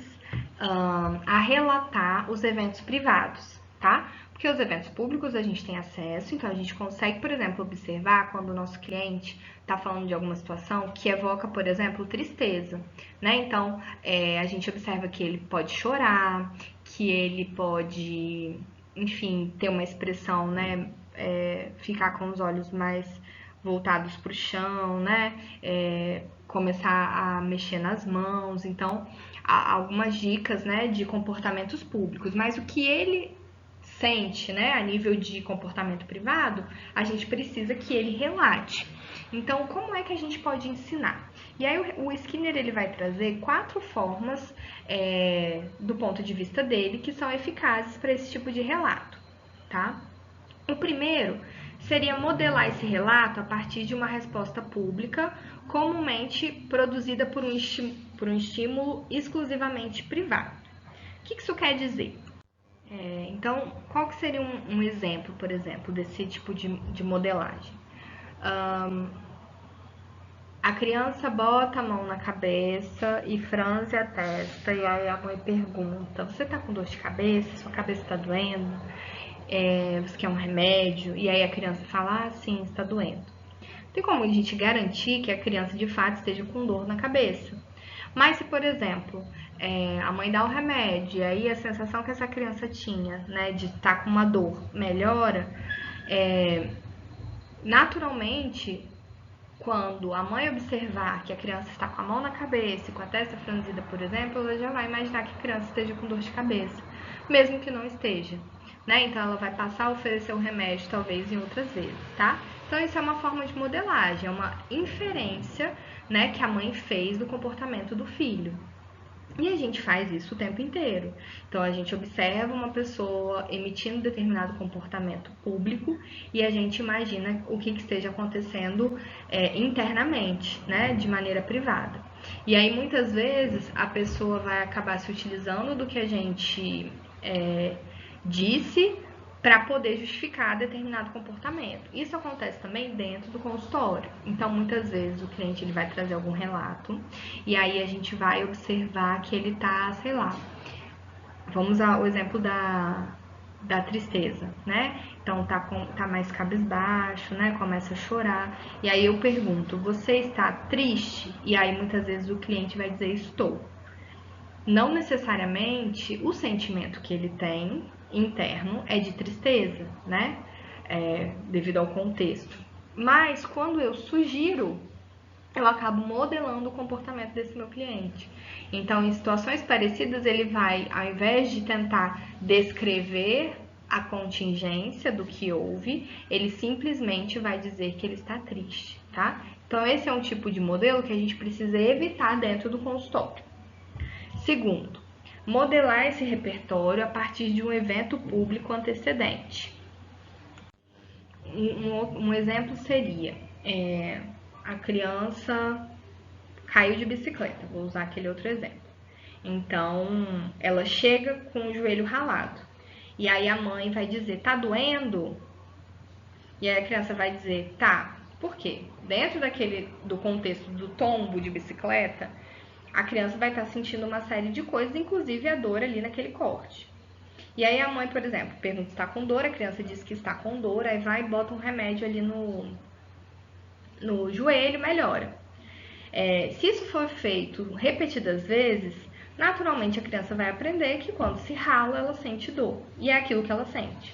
a relatar os eventos privados, tá? Porque os eventos públicos a gente tem acesso, então a gente consegue, por exemplo, observar quando o nosso cliente está falando de alguma situação que evoca, por exemplo, tristeza, né? Então a gente observa que ele pode chorar, que ele pode, enfim, ter uma expressão, né? Ficar com os olhos mais voltados para o chão, né? Começar a mexer nas mãos. Então, há algumas dicas, né, de comportamentos públicos. Mas o que ele sente, né, a nível de comportamento privado, a gente precisa que ele relate. Então, como é que a gente pode ensinar? E aí o Skinner ele vai trazer 4 formas, do ponto de vista dele, que são eficazes para esse tipo de relato, tá? O primeiro seria modelar esse relato a partir de uma resposta pública, comumente produzida por um estímulo exclusivamente privado. O que isso quer dizer? Então, qual que seria um exemplo, por exemplo, desse tipo de modelagem? A criança bota a mão na cabeça e franze a testa, e aí a mãe pergunta: você tá com dor de cabeça? Sua cabeça tá doendo? Você quer um remédio? E aí a criança fala: ah, sim, está doendo. Tem como a gente garantir que a criança de fato esteja com dor na cabeça. Mas se, por exemplo, a mãe dá o remédio e aí a sensação que essa criança tinha, né, de estar com uma dor melhora, naturalmente, quando a mãe observar que a criança está com a mão na cabeça e com a testa franzida, por exemplo, ela já vai imaginar que a criança esteja com dor de cabeça, mesmo que não esteja, né? Então ela vai passar a oferecer o remédio talvez em outras vezes, tá? Então isso é uma forma de modelagem, é uma inferência, né, que a mãe fez do comportamento do filho. E a gente faz isso o tempo inteiro. Então a gente observa uma pessoa emitindo determinado comportamento público e a gente imagina o que esteja acontecendo internamente, né, de maneira privada. E aí muitas vezes a pessoa vai acabar se utilizando do que a gente disse para poder justificar determinado comportamento. Isso acontece também dentro do consultório. Então, muitas vezes o cliente ele vai trazer algum relato e aí a gente vai observar que ele tá, sei lá, vamos ao exemplo da tristeza, né? Então tá mais cabisbaixo, né? Começa a chorar. E aí eu pergunto: você está triste? E aí muitas vezes o cliente vai dizer: estou. Não necessariamente o sentimento que ele tem interno é de tristeza, né? Devido ao contexto. Mas quando eu sugiro eu acabo modelando o comportamento desse meu cliente. Então, em situações parecidas, ele vai, ao invés de tentar descrever a contingência do que houve, ele simplesmente vai dizer que ele está triste, tá? Então, esse é um tipo de modelo que a gente precisa evitar dentro do consultório. Segundo, modelar esse repertório a partir de um evento público antecedente. Um exemplo seria a criança caiu de bicicleta, vou usar aquele outro exemplo. Então, ela chega com o joelho ralado. E aí a mãe vai dizer, tá doendo? E aí a criança vai dizer, tá. Por quê? Dentro do contexto do tombo de bicicleta, a criança vai estar sentindo uma série de coisas, inclusive a dor ali naquele corte. E aí a mãe, por exemplo, pergunta se está com dor, a criança diz que está com dor, aí vai e bota um remédio ali no joelho, melhora. Se isso for feito repetidas vezes, naturalmente a criança vai aprender que quando se rala, ela sente dor. E é aquilo que ela sente.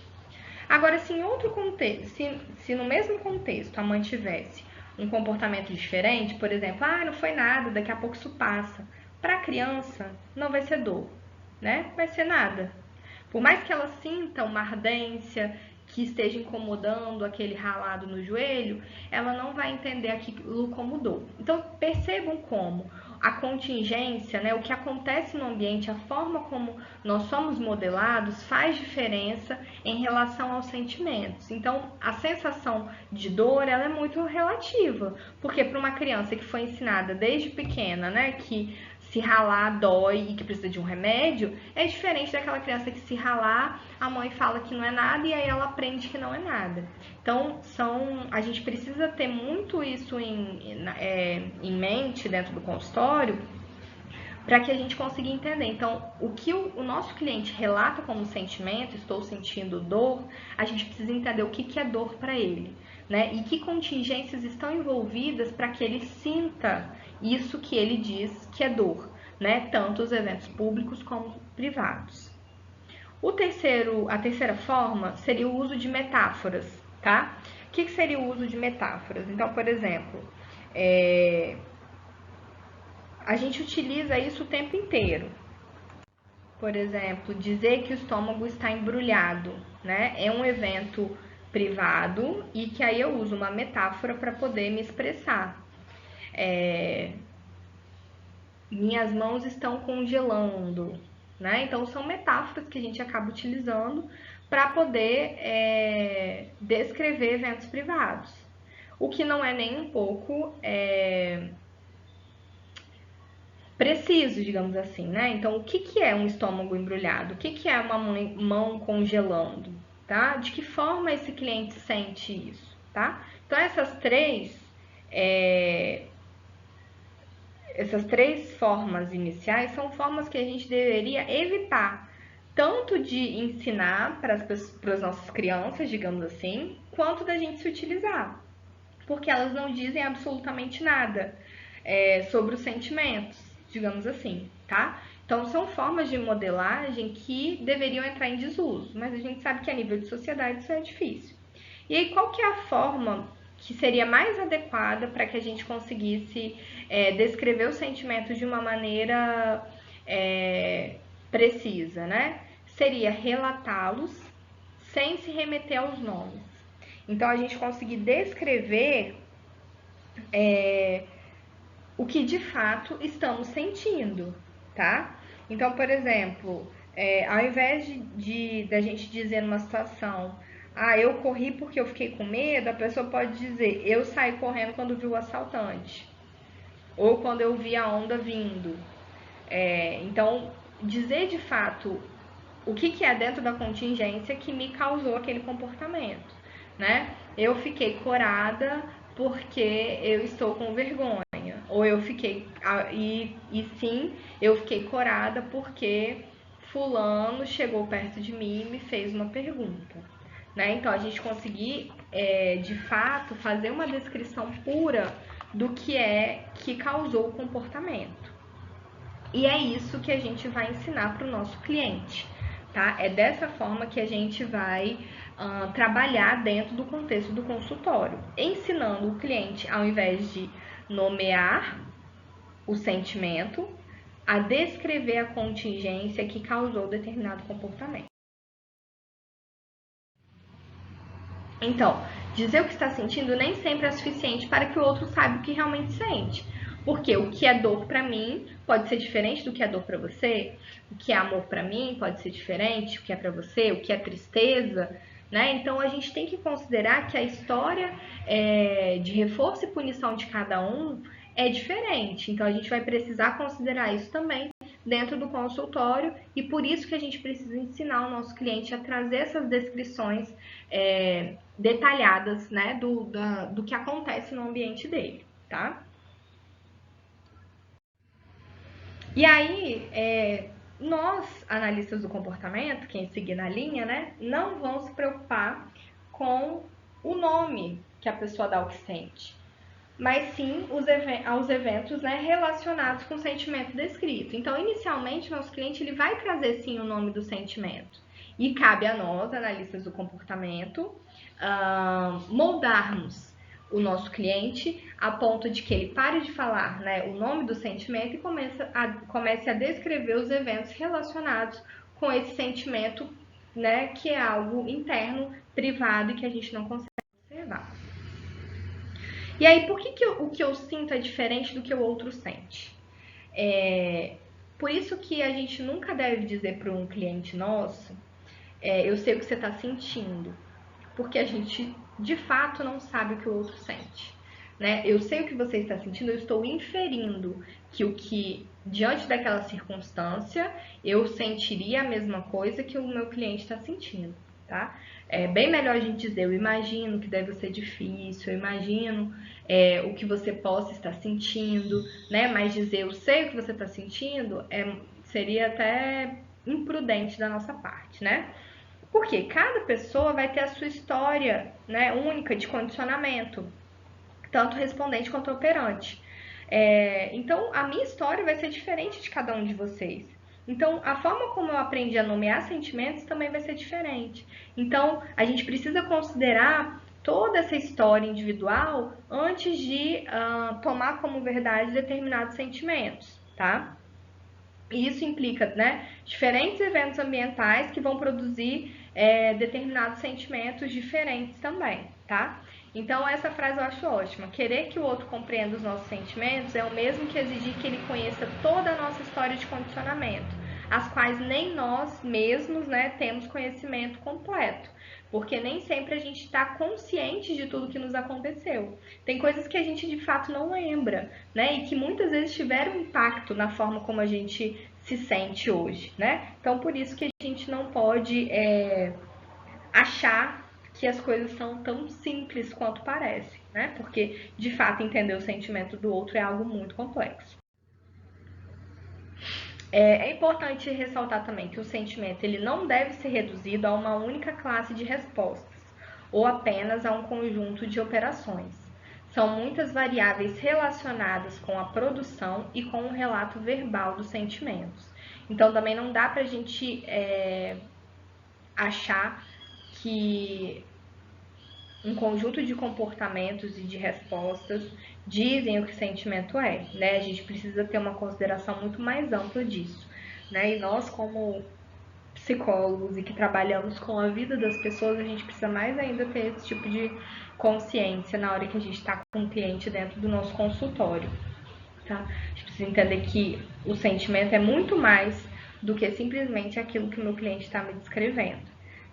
Agora, se em outro contexto, se no mesmo contexto a mãe tivesse um comportamento diferente, por exemplo, não foi nada, daqui a pouco isso passa. Para a criança, não vai ser dor, né? Vai ser nada. Por mais que ela sinta uma ardência, que esteja incomodando aquele ralado no joelho, ela não vai entender aquilo como dor. Então, percebam como a contingência, né, o que acontece no ambiente, a forma como nós somos modelados faz diferença em relação aos sentimentos. Então, a sensação de dor, ela é muito relativa, porque para uma criança que foi ensinada desde pequena, né, que se ralar dói e que precisa de um remédio, é diferente daquela criança que se ralar, a mãe fala que não é nada e aí ela aprende que não é nada. Então, a gente precisa ter muito isso em mente dentro do consultório para que a gente consiga entender. Então, o que o nosso cliente relata como sentimento, estou sentindo dor, a gente precisa entender o que é dor para ele, né? E que contingências estão envolvidas para que ele sinta isso que ele diz que é dor, né? Tanto os eventos públicos como privados. A terceira forma seria o uso de metáforas, tá? O que seria o uso de metáforas? Então, por exemplo, a gente utiliza isso o tempo inteiro. Por exemplo, dizer que o estômago está embrulhado, né? É um evento privado e que aí eu uso uma metáfora para poder me expressar. Minhas mãos estão congelando, né? Então são metáforas que a gente acaba utilizando para poder descrever eventos privados. O que não é nem um pouco preciso, digamos assim, né? Então, o que é um estômago embrulhado? O que é uma mão congelando? Tá? De que forma esse cliente sente isso? Tá? Então, essas três formas iniciais são formas que a gente deveria evitar, tanto de ensinar para as nossas crianças, digamos assim, quanto da gente se utilizar, porque elas não dizem absolutamente nada sobre os sentimentos, digamos assim, tá? Então, são formas de modelagem que deveriam entrar em desuso, mas a gente sabe que a nível de sociedade isso é difícil. E aí, qual que é a forma que seria mais adequada para que a gente conseguisse descrever os sentimentos de uma maneira precisa, né? Seria relatá-los sem se remeter aos nomes. Então, a gente conseguir descrever o que de fato estamos sentindo, tá? Então, por exemplo, ao invés da gente dizer numa situação, eu corri porque eu fiquei com medo, a pessoa pode dizer, eu saí correndo quando vi o assaltante, ou quando eu vi a onda vindo. Então, dizer de fato o que é dentro da contingência que me causou aquele comportamento, né? Eu fiquei corada porque eu estou com vergonha. Ou eu fiquei. Sim, eu fiquei corada porque fulano chegou perto de mim e me fez uma pergunta. Né? Então, a gente conseguir, de fato, fazer uma descrição pura do que é que causou o comportamento. E é isso que a gente vai ensinar para o nosso cliente. Tá? É dessa forma que a gente vai trabalhar dentro do contexto do consultório, ensinando o cliente, ao invés de nomear o sentimento, a descrever a contingência que causou determinado comportamento. Então, dizer o que está sentindo nem sempre é suficiente para que o outro saiba o que realmente sente. Porque o que é dor para mim pode ser diferente do que é dor para você, o que é amor para mim pode ser diferente do que é para você, o que é tristeza, né? Então a gente tem que considerar que a história de reforço e punição de cada um é diferente. Então a gente vai precisar considerar isso também dentro do consultório e por isso que a gente precisa ensinar o nosso cliente a trazer essas descrições detalhadas, né, do que acontece no ambiente dele, tá? E aí, nós, analistas do comportamento, quem seguir na linha, né, não vão se preocupar com o nome que a pessoa dá ao que sente, mas sim aos eventos, né, relacionados com o sentimento descrito. Então, inicialmente, nosso cliente ele vai trazer sim o nome do sentimento. E cabe a nós, analistas do comportamento, moldarmos o nosso cliente a ponto de que ele pare de falar, né, o nome do sentimento e comece a descrever os eventos relacionados com esse sentimento, né, que é algo interno, privado e que a gente não consegue observar. E aí, por que o que eu sinto é diferente do que o outro sente? Por isso que a gente nunca deve dizer para um cliente nosso, eu sei o que você está sentindo, porque a gente de fato não sabe o que o outro sente. Né? Eu sei o que você está sentindo, eu estou inferindo que diante daquela circunstância, eu sentiria a mesma coisa que o meu cliente está sentindo, tá? É bem melhor a gente dizer, eu imagino que deve ser difícil, eu imagino o que você possa estar sentindo, né? Mas dizer, eu sei o que você está sentindo, seria até imprudente da nossa parte, né? Porque cada pessoa vai ter a sua história, né, única de condicionamento, tanto respondente quanto operante. Então, a minha história vai ser diferente de cada um de vocês. Então, a forma como eu aprendi a nomear sentimentos também vai ser diferente. Então, a gente precisa considerar toda essa história individual antes de tomar como verdade determinados sentimentos, tá? E isso implica, né, diferentes eventos ambientais que vão produzir determinados sentimentos diferentes também, tá? Então, essa frase eu acho ótima. Querer que o outro compreenda os nossos sentimentos é o mesmo que exigir que ele conheça toda a nossa história de condicionamento, as quais nem nós mesmos, né, temos conhecimento completo. Porque nem sempre a gente está consciente de tudo que nos aconteceu. Tem coisas que a gente de fato não lembra, né? E que muitas vezes tiveram impacto na forma como a gente se sente hoje, né? Então, por isso que a gente não pode achar que as coisas são tão simples quanto parece, né? Porque, de fato, entender o sentimento do outro é algo muito complexo. É importante ressaltar também que o sentimento ele não deve ser reduzido a uma única classe de respostas ou apenas a um conjunto de operações. São muitas variáveis relacionadas com a produção e com o relato verbal dos sentimentos. Então, também não dá para a gente achar que um conjunto de comportamentos e de respostas dizem o que sentimento é, né? A gente precisa ter uma consideração muito mais ampla disso, né? E nós, como psicólogos e que trabalhamos com a vida das pessoas, a gente precisa mais ainda ter esse tipo de consciência na hora que a gente está com um cliente dentro do nosso consultório, tá? A gente precisa entender que o sentimento é muito mais do que simplesmente aquilo que o meu cliente está me descrevendo,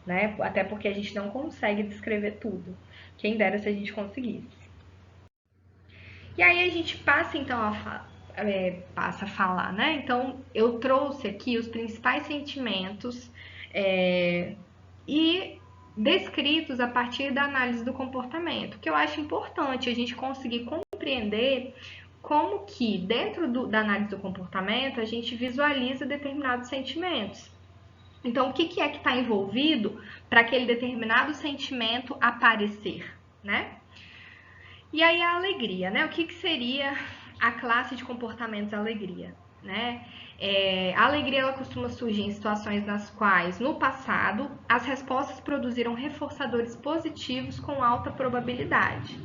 né? Até porque a gente não consegue descrever tudo. Quem dera se a gente conseguisse. E aí a gente passa então passa a falar, né? Então eu trouxe aqui os principais sentimentos e descritos a partir da análise do comportamento, que eu acho importante a gente conseguir compreender como que dentro da análise do comportamento a gente visualiza determinados sentimentos. Então, o que é que está envolvido para aquele determinado sentimento aparecer, né? E aí a alegria, né? O que seria a classe de comportamentos alegria, né? A alegria ela costuma surgir em situações nas quais, no passado, as respostas produziram reforçadores positivos com alta probabilidade.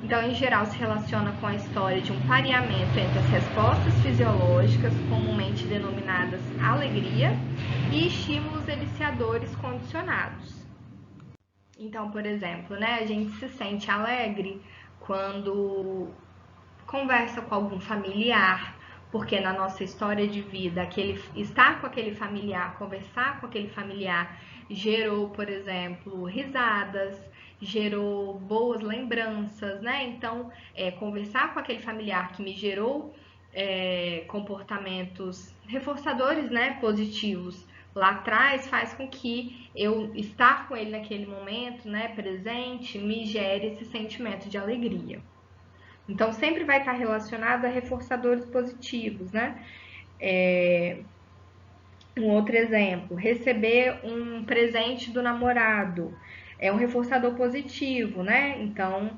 Então, em geral, se relaciona com a história de um pareamento entre as respostas fisiológicas, comumente denominadas alegria, e estímulos eliciadores condicionados. Então, por exemplo, né, a gente se sente alegre quando conversa com algum familiar, porque na nossa história de vida, estar com aquele familiar, conversar com aquele familiar, gerou, por exemplo, risadas, gerou boas lembranças, né? Então, conversar com aquele familiar que me gerou comportamentos reforçadores, né, positivos lá atrás, faz com que eu estar com ele naquele momento, né, presente, me gere esse sentimento de alegria. Então, sempre vai estar relacionado a reforçadores positivos, né? Um outro exemplo, receber um presente do namorado é um reforçador positivo, né? Então,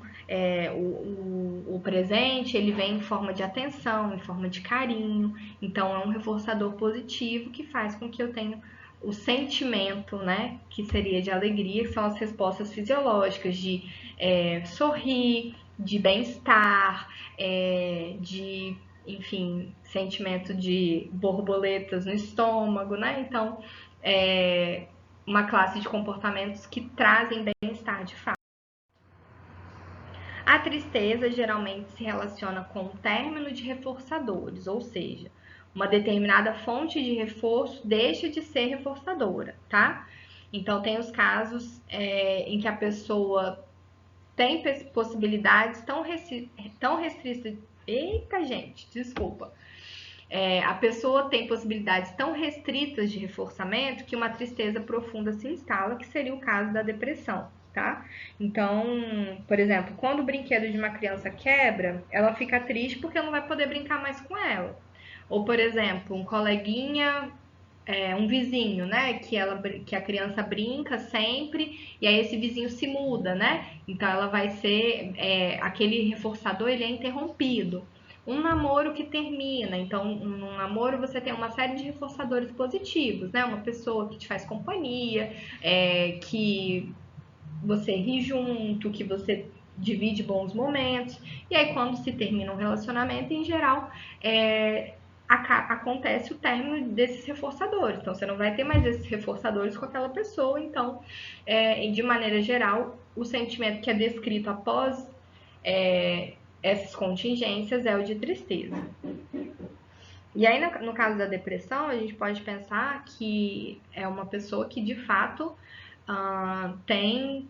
o presente ele vem em forma de atenção, em forma de carinho. Então, é um reforçador positivo que faz com que eu tenha o sentimento, né? Que seria de alegria, que são as respostas fisiológicas de sorrir, de bem-estar, de enfim, sentimento de borboletas no estômago, né? Então, uma classe de comportamentos que trazem bem-estar de fato. A tristeza geralmente se relaciona com o término de reforçadores, ou seja, uma determinada fonte de reforço deixa de ser reforçadora, tá? Então, tem os casos em que a pessoa tem possibilidades tão restritas. Eita, gente, desculpa. A pessoa tem possibilidades tão restritas de reforçamento que uma tristeza profunda se instala, que seria o caso da depressão, tá? Então, por exemplo, quando o brinquedo de uma criança quebra, ela fica triste porque não vai poder brincar mais com ela. Ou, por exemplo, um coleguinha, um vizinho, né? Que a criança brinca sempre, e aí esse vizinho se muda, né? Então ela vai ser. Aquele reforçador ele é interrompido. Um namoro que termina, então num namoro você tem uma série de reforçadores positivos, né? Uma pessoa que te faz companhia, que você ri junto, que você divide bons momentos. E aí quando se termina um relacionamento, em geral, acontece o término desses reforçadores. Então você não vai ter mais esses reforçadores com aquela pessoa. Então, de maneira geral, o sentimento que é descrito após essas contingências é o de tristeza. E aí, no caso da depressão, a gente pode pensar que é uma pessoa que de fato tem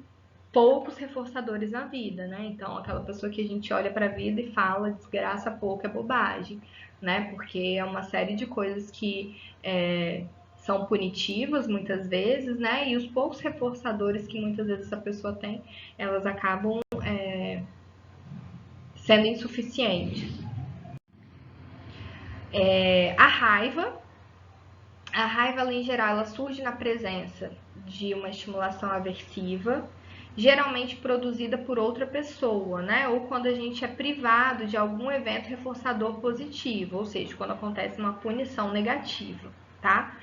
poucos reforçadores na vida, né? Então, aquela pessoa que a gente olha para a vida e fala desgraça pouco é bobagem, né? Porque é uma série de coisas que são punitivas muitas vezes, né? E os poucos reforçadores que muitas vezes essa pessoa tem, elas acabam sendo insuficientes. A raiva, ela, em geral, ela surge na presença de uma estimulação aversiva, geralmente produzida por outra pessoa, né? Ou quando a gente é privado de algum evento reforçador positivo, ou seja, quando acontece uma punição negativa, tá?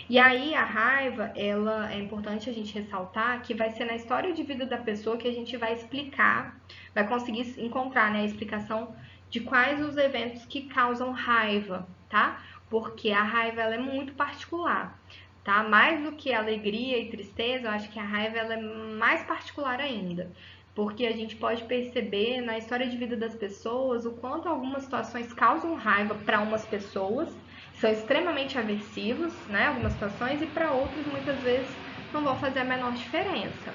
E aí a raiva, ela é importante a gente ressaltar que vai ser na história de vida da pessoa que a gente vai explicar, vai conseguir encontrar, né, a explicação de quais os eventos que causam raiva, tá? Porque a raiva ela é muito particular, tá? Mais do que alegria e tristeza, eu acho que a raiva ela é mais particular ainda. Porque a gente pode perceber na história de vida das pessoas o quanto algumas situações causam raiva para umas pessoas, são extremamente aversivos, né, algumas situações, e para outras muitas vezes não vão fazer a menor diferença.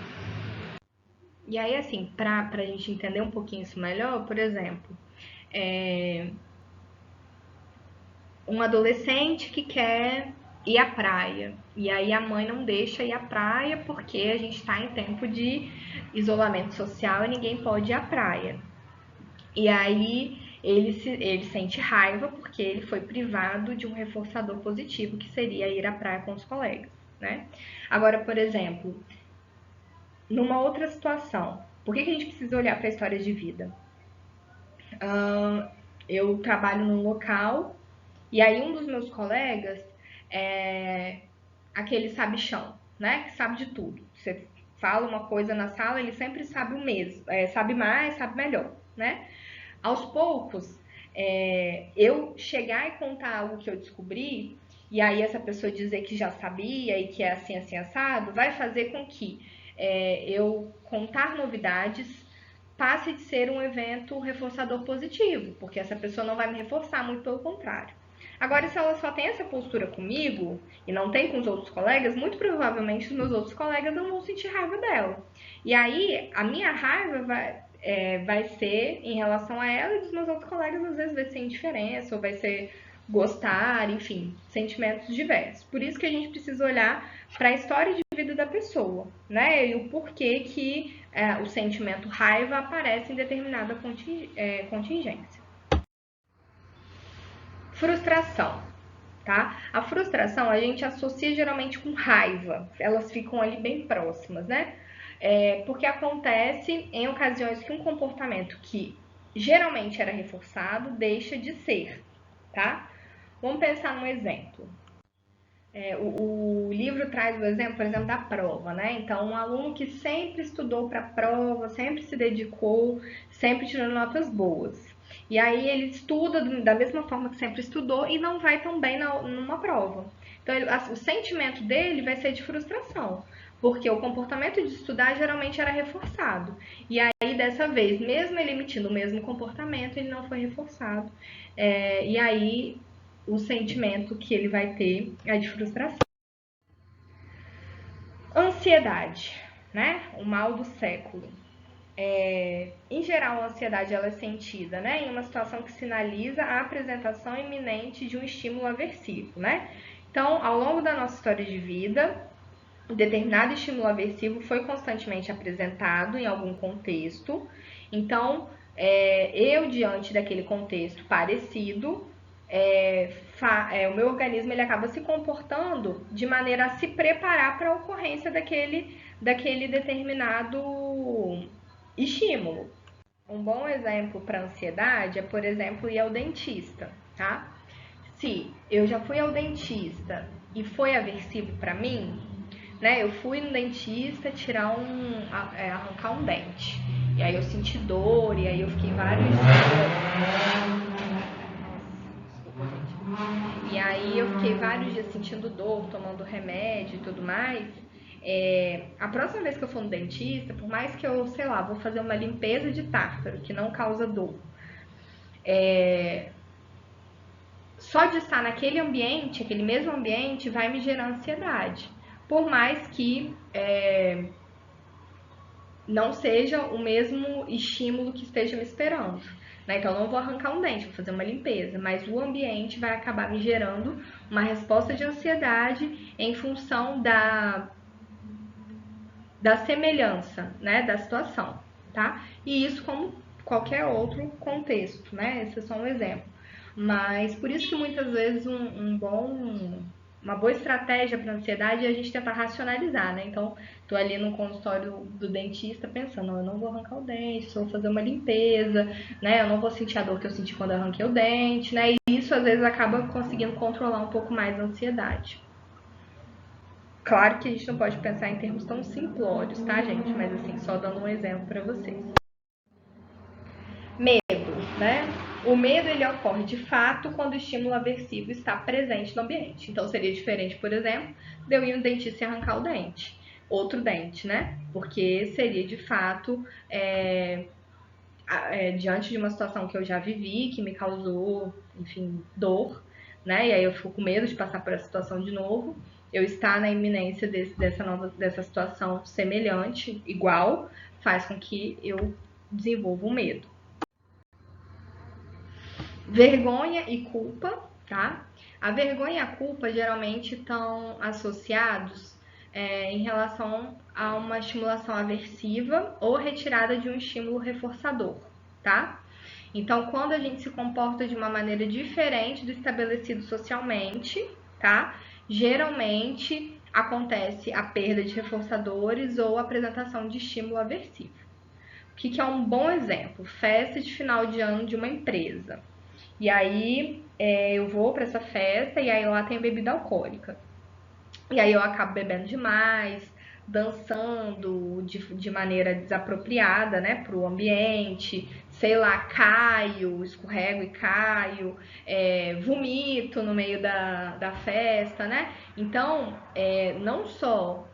E aí, assim, para a gente entender um pouquinho isso melhor, por exemplo, um adolescente que quer ir à praia, e aí a mãe não deixa ir à praia porque a gente está em tempo de isolamento social e ninguém pode ir à praia. E aí ele sente raiva porque ele foi privado de um reforçador positivo, que seria ir à praia com os colegas, né? Agora, por exemplo, numa outra situação, por que a gente precisa olhar para a história de vida? Eu trabalho num local e aí um dos meus colegas é aquele sabichão, né? Que sabe de tudo. Você fala uma coisa na sala, ele sempre sabe o mesmo, sabe mais, sabe melhor. né? Aos poucos, eu chegar e contar algo que eu descobri, e aí essa pessoa dizer que já sabia e que é assim, assim, assado, vai fazer com que eu contar novidades passe de ser um evento reforçador positivo, porque essa pessoa não vai me reforçar, muito pelo contrário. Agora, se ela só tem essa postura comigo e não tem com os outros colegas, muito provavelmente os meus outros colegas não vão sentir raiva dela. E aí, a minha raiva vai ser em relação a ela, e dos meus outros colegas às vezes vai ser indiferença, ou vai ser gostar, enfim, sentimentos diversos. Por isso que a gente precisa olhar para a história de vida da pessoa, né? E o porquê que o sentimento raiva aparece em determinada contingência. Frustração. Tá? A frustração a gente associa geralmente com raiva, elas ficam ali bem próximas, né? Porque acontece em ocasiões que um comportamento que geralmente era reforçado deixa de ser, tá? Vamos pensar num exemplo. O livro traz o exemplo, por exemplo, da prova, né? Então, um aluno que sempre estudou para a prova, sempre se dedicou, sempre tirou notas boas. E aí ele estuda da mesma forma que sempre estudou e não vai tão bem numa prova. Então, o sentimento dele vai ser de frustração, porque o comportamento de estudar geralmente era reforçado. E aí, dessa vez, mesmo ele emitindo o mesmo comportamento, ele não foi reforçado. E aí, o sentimento que ele vai ter é de frustração. Ansiedade, né? O mal do século. Em geral, a ansiedade ela é sentida, né, em uma situação que sinaliza a apresentação iminente de um estímulo aversivo, né? Então, ao longo da nossa história de vida, determinado estímulo aversivo foi constantemente apresentado em algum contexto. Então, eu, diante daquele contexto parecido, o meu organismo ele acaba se comportando de maneira a se preparar para a ocorrência daquele determinado estímulo. Um bom exemplo para ansiedade é, por exemplo, ir ao dentista, tá? Se eu já fui ao dentista e foi aversivo para mim, né? Eu fui no dentista arrancar um dente. E aí eu senti dor, e aí eu fiquei vários dias. E aí eu fiquei vários dias sentindo dor, tomando remédio e tudo mais. A próxima vez que eu for no dentista, por mais que eu, sei lá, vou fazer uma limpeza de tártaro, que não causa dor, só de estar naquele ambiente, aquele mesmo ambiente, vai me gerar ansiedade. Por mais que não seja o mesmo estímulo que esteja me esperando. Né? Então, eu não vou arrancar um dente, vou fazer uma limpeza, mas o ambiente vai acabar me gerando uma resposta de ansiedade em função da semelhança, né, da situação, tá? E isso como qualquer outro contexto, né? Esse é só um exemplo. Mas por isso que muitas vezes uma boa estratégia para ansiedade é a gente tentar racionalizar, né? Então, tô ali no consultório do dentista pensando, eu não vou arrancar o dente, só vou fazer uma limpeza, né? Eu não vou sentir a dor que eu senti quando eu arranquei o dente, né? E isso às vezes acaba conseguindo controlar um pouco mais a ansiedade. Claro que a gente não pode pensar em termos tão simplórios, tá, gente? Mas assim, só dando um exemplo para vocês. Medo, né? O medo ele ocorre de fato quando o estímulo aversivo está presente no ambiente. Então seria diferente, por exemplo, de eu ir no dentista e arrancar o dente, outro dente, né? Porque seria de fato diante de uma situação que eu já vivi, que me causou, enfim, dor, né? E aí eu fico com medo de passar por essa situação de novo. Eu estar na iminência dessa situação semelhante, igual, faz com que eu desenvolva um medo. Vergonha e culpa, tá? A vergonha e a culpa geralmente estão associados em relação a uma estimulação aversiva ou retirada de um estímulo reforçador, tá? Então, quando a gente se comporta de uma maneira diferente do estabelecido socialmente, tá? Geralmente acontece a perda de reforçadores ou a apresentação de estímulo aversivo. O que é um bom exemplo? Festa de final de ano de uma empresa. E aí eu vou para essa festa e aí lá tem bebida alcoólica. E aí eu acabo bebendo demais, dançando de maneira desapropriada, né, para o ambiente, sei lá, caio, escorrego e caio, vomito no meio da festa, né? Então, não só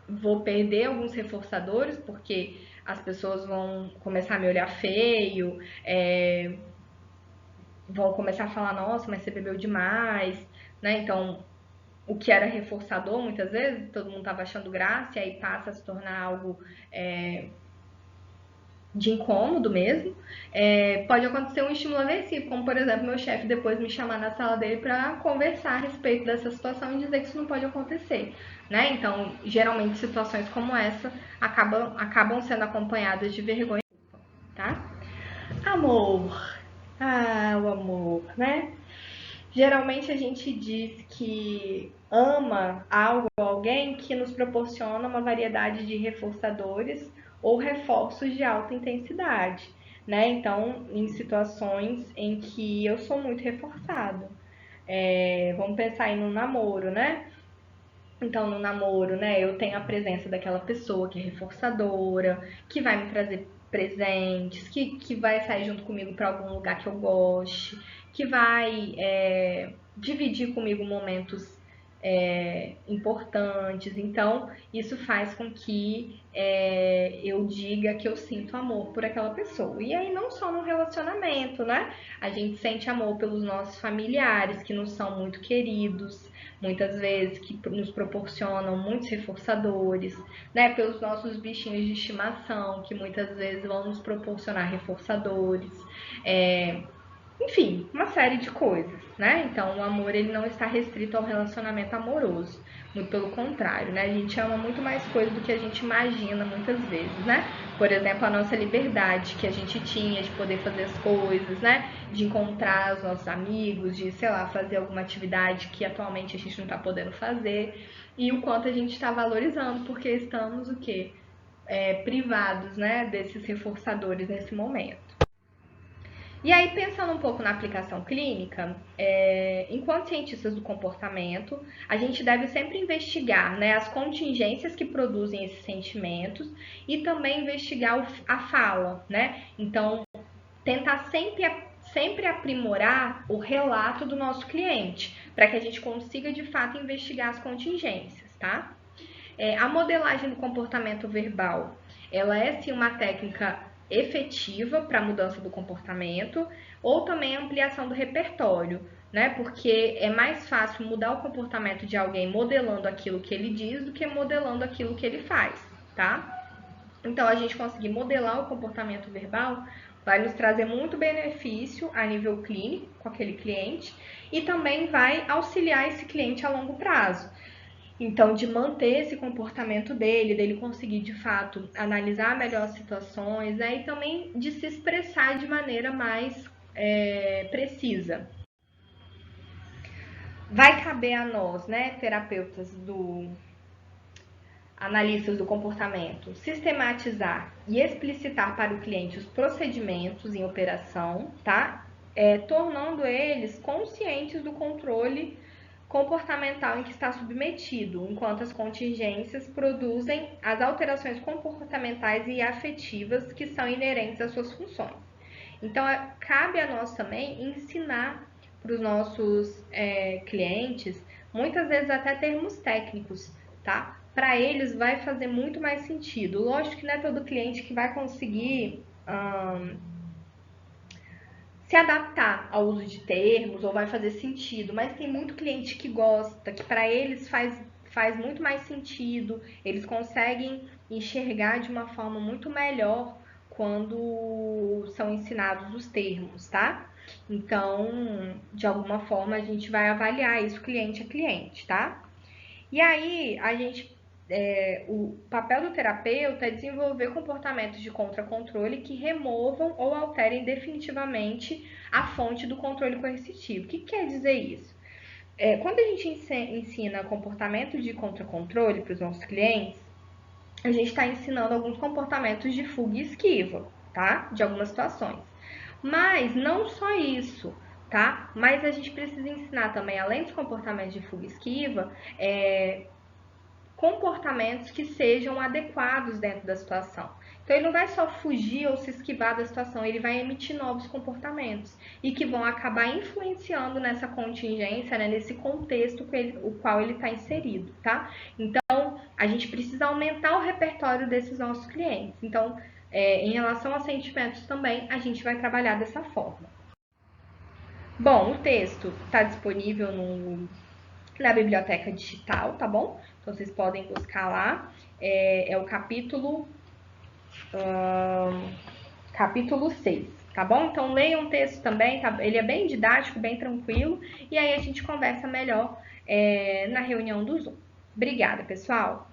vou perder alguns reforçadores, porque as pessoas vão começar a me olhar feio, vão começar a falar, nossa, mas você bebeu demais, né? Então, o que era reforçador, muitas vezes, todo mundo estava achando graça, e aí passa a se tornar algo de incômodo mesmo. Pode acontecer um estímulo aversivo, como por exemplo, meu chefe depois me chamar na sala dele para conversar a respeito dessa situação e dizer que isso não pode acontecer, né? Então, geralmente situações como essa acabam sendo acompanhadas de vergonha, tá? Amor. Ah, o amor, né? Geralmente a gente diz que ama algo ou alguém que nos proporciona uma variedade de reforçadores ou reforços de alta intensidade, né? Então, em situações em que eu sou muito reforçado. Vamos pensar aí no namoro, né? Então, no namoro, né, eu tenho a presença daquela pessoa que é reforçadora, que vai me trazer presentes, que vai sair junto comigo para algum lugar que eu goste, que vai dividir comigo momentos importantes. Então, isso faz com que eu diga que eu sinto amor por aquela pessoa. E aí, não só no relacionamento, né? A gente sente amor pelos nossos familiares, que nos são muito queridos, muitas vezes, que nos proporcionam muitos reforçadores, né? Pelos nossos bichinhos de estimação, que muitas vezes vão nos proporcionar reforçadores. Enfim, uma série de coisas, né? Então, o amor ele não está restrito ao relacionamento amoroso, muito pelo contrário, né? A gente ama muito mais coisas do que a gente imagina muitas vezes, né? Por exemplo, a nossa liberdade que a gente tinha de poder fazer as coisas, né? De encontrar os nossos amigos, de, sei lá, fazer alguma atividade que atualmente a gente não está podendo fazer, e o quanto a gente está valorizando, porque estamos o quê? Privados, né? Desses reforçadores nesse momento. E aí, pensando um pouco na aplicação clínica, enquanto cientistas do comportamento, a gente deve sempre investigar, né, as contingências que produzem esses sentimentos e também investigar a fala, né? Então, tentar sempre aprimorar o relato do nosso cliente, para que a gente consiga de fato investigar as contingências, tá? A modelagem do comportamento verbal, ela é sim uma técnica efetiva para a mudança do comportamento ou também a ampliação do repertório, né? Porque é mais fácil mudar o comportamento de alguém modelando aquilo que ele diz do que modelando aquilo que ele faz, tá? Então, a gente conseguir modelar o comportamento verbal vai nos trazer muito benefício a nível clínico com aquele cliente e também vai auxiliar esse cliente a longo prazo. Então, de manter esse comportamento dele conseguir de fato analisar melhor as situações, né? E também de se expressar de maneira mais precisa. Vai caber a nós, né, terapeutas analistas do comportamento, sistematizar e explicitar para o cliente os procedimentos em operação, tá? Tornando eles conscientes do controle comportamental em que está submetido, enquanto as contingências produzem as alterações comportamentais e afetivas que são inerentes às suas funções. Então, cabe a nós também ensinar para os nossos clientes, muitas vezes até termos técnicos, tá? Para eles vai fazer muito mais sentido. Lógico que não é todo cliente que vai conseguir se adaptar ao uso de termos ou vai fazer sentido, mas tem muito cliente que gosta, que para eles faz muito mais sentido, eles conseguem enxergar de uma forma muito melhor quando são ensinados os termos, tá? Então, de alguma forma, a gente vai avaliar isso cliente a cliente, tá? E aí, o papel do terapeuta é desenvolver comportamentos de contracontrole que removam ou alterem definitivamente a fonte do controle coercitivo. O que quer dizer isso? Quando a gente ensina comportamento de contracontrole para os nossos clientes, a gente está ensinando alguns comportamentos de fuga e esquiva, tá? De algumas situações. Mas não só isso, tá? Mas a gente precisa ensinar também, além dos comportamentos de fuga e esquiva, comportamentos que sejam adequados dentro da situação. Então, ele não vai só fugir ou se esquivar da situação, ele vai emitir novos comportamentos e que vão acabar influenciando nessa contingência, né, nesse contexto o qual ele está inserido, tá? Então, a gente precisa aumentar o repertório desses nossos clientes. Então, em relação a sentimentos também, a gente vai trabalhar dessa forma. Bom, o texto está disponível na biblioteca digital, tá bom? Então, vocês podem buscar lá. É o capítulo 6, tá bom? Então, leiam o texto também, tá? Ele é bem didático, bem tranquilo. E aí a gente conversa melhor na reunião do Zoom. Obrigada, pessoal!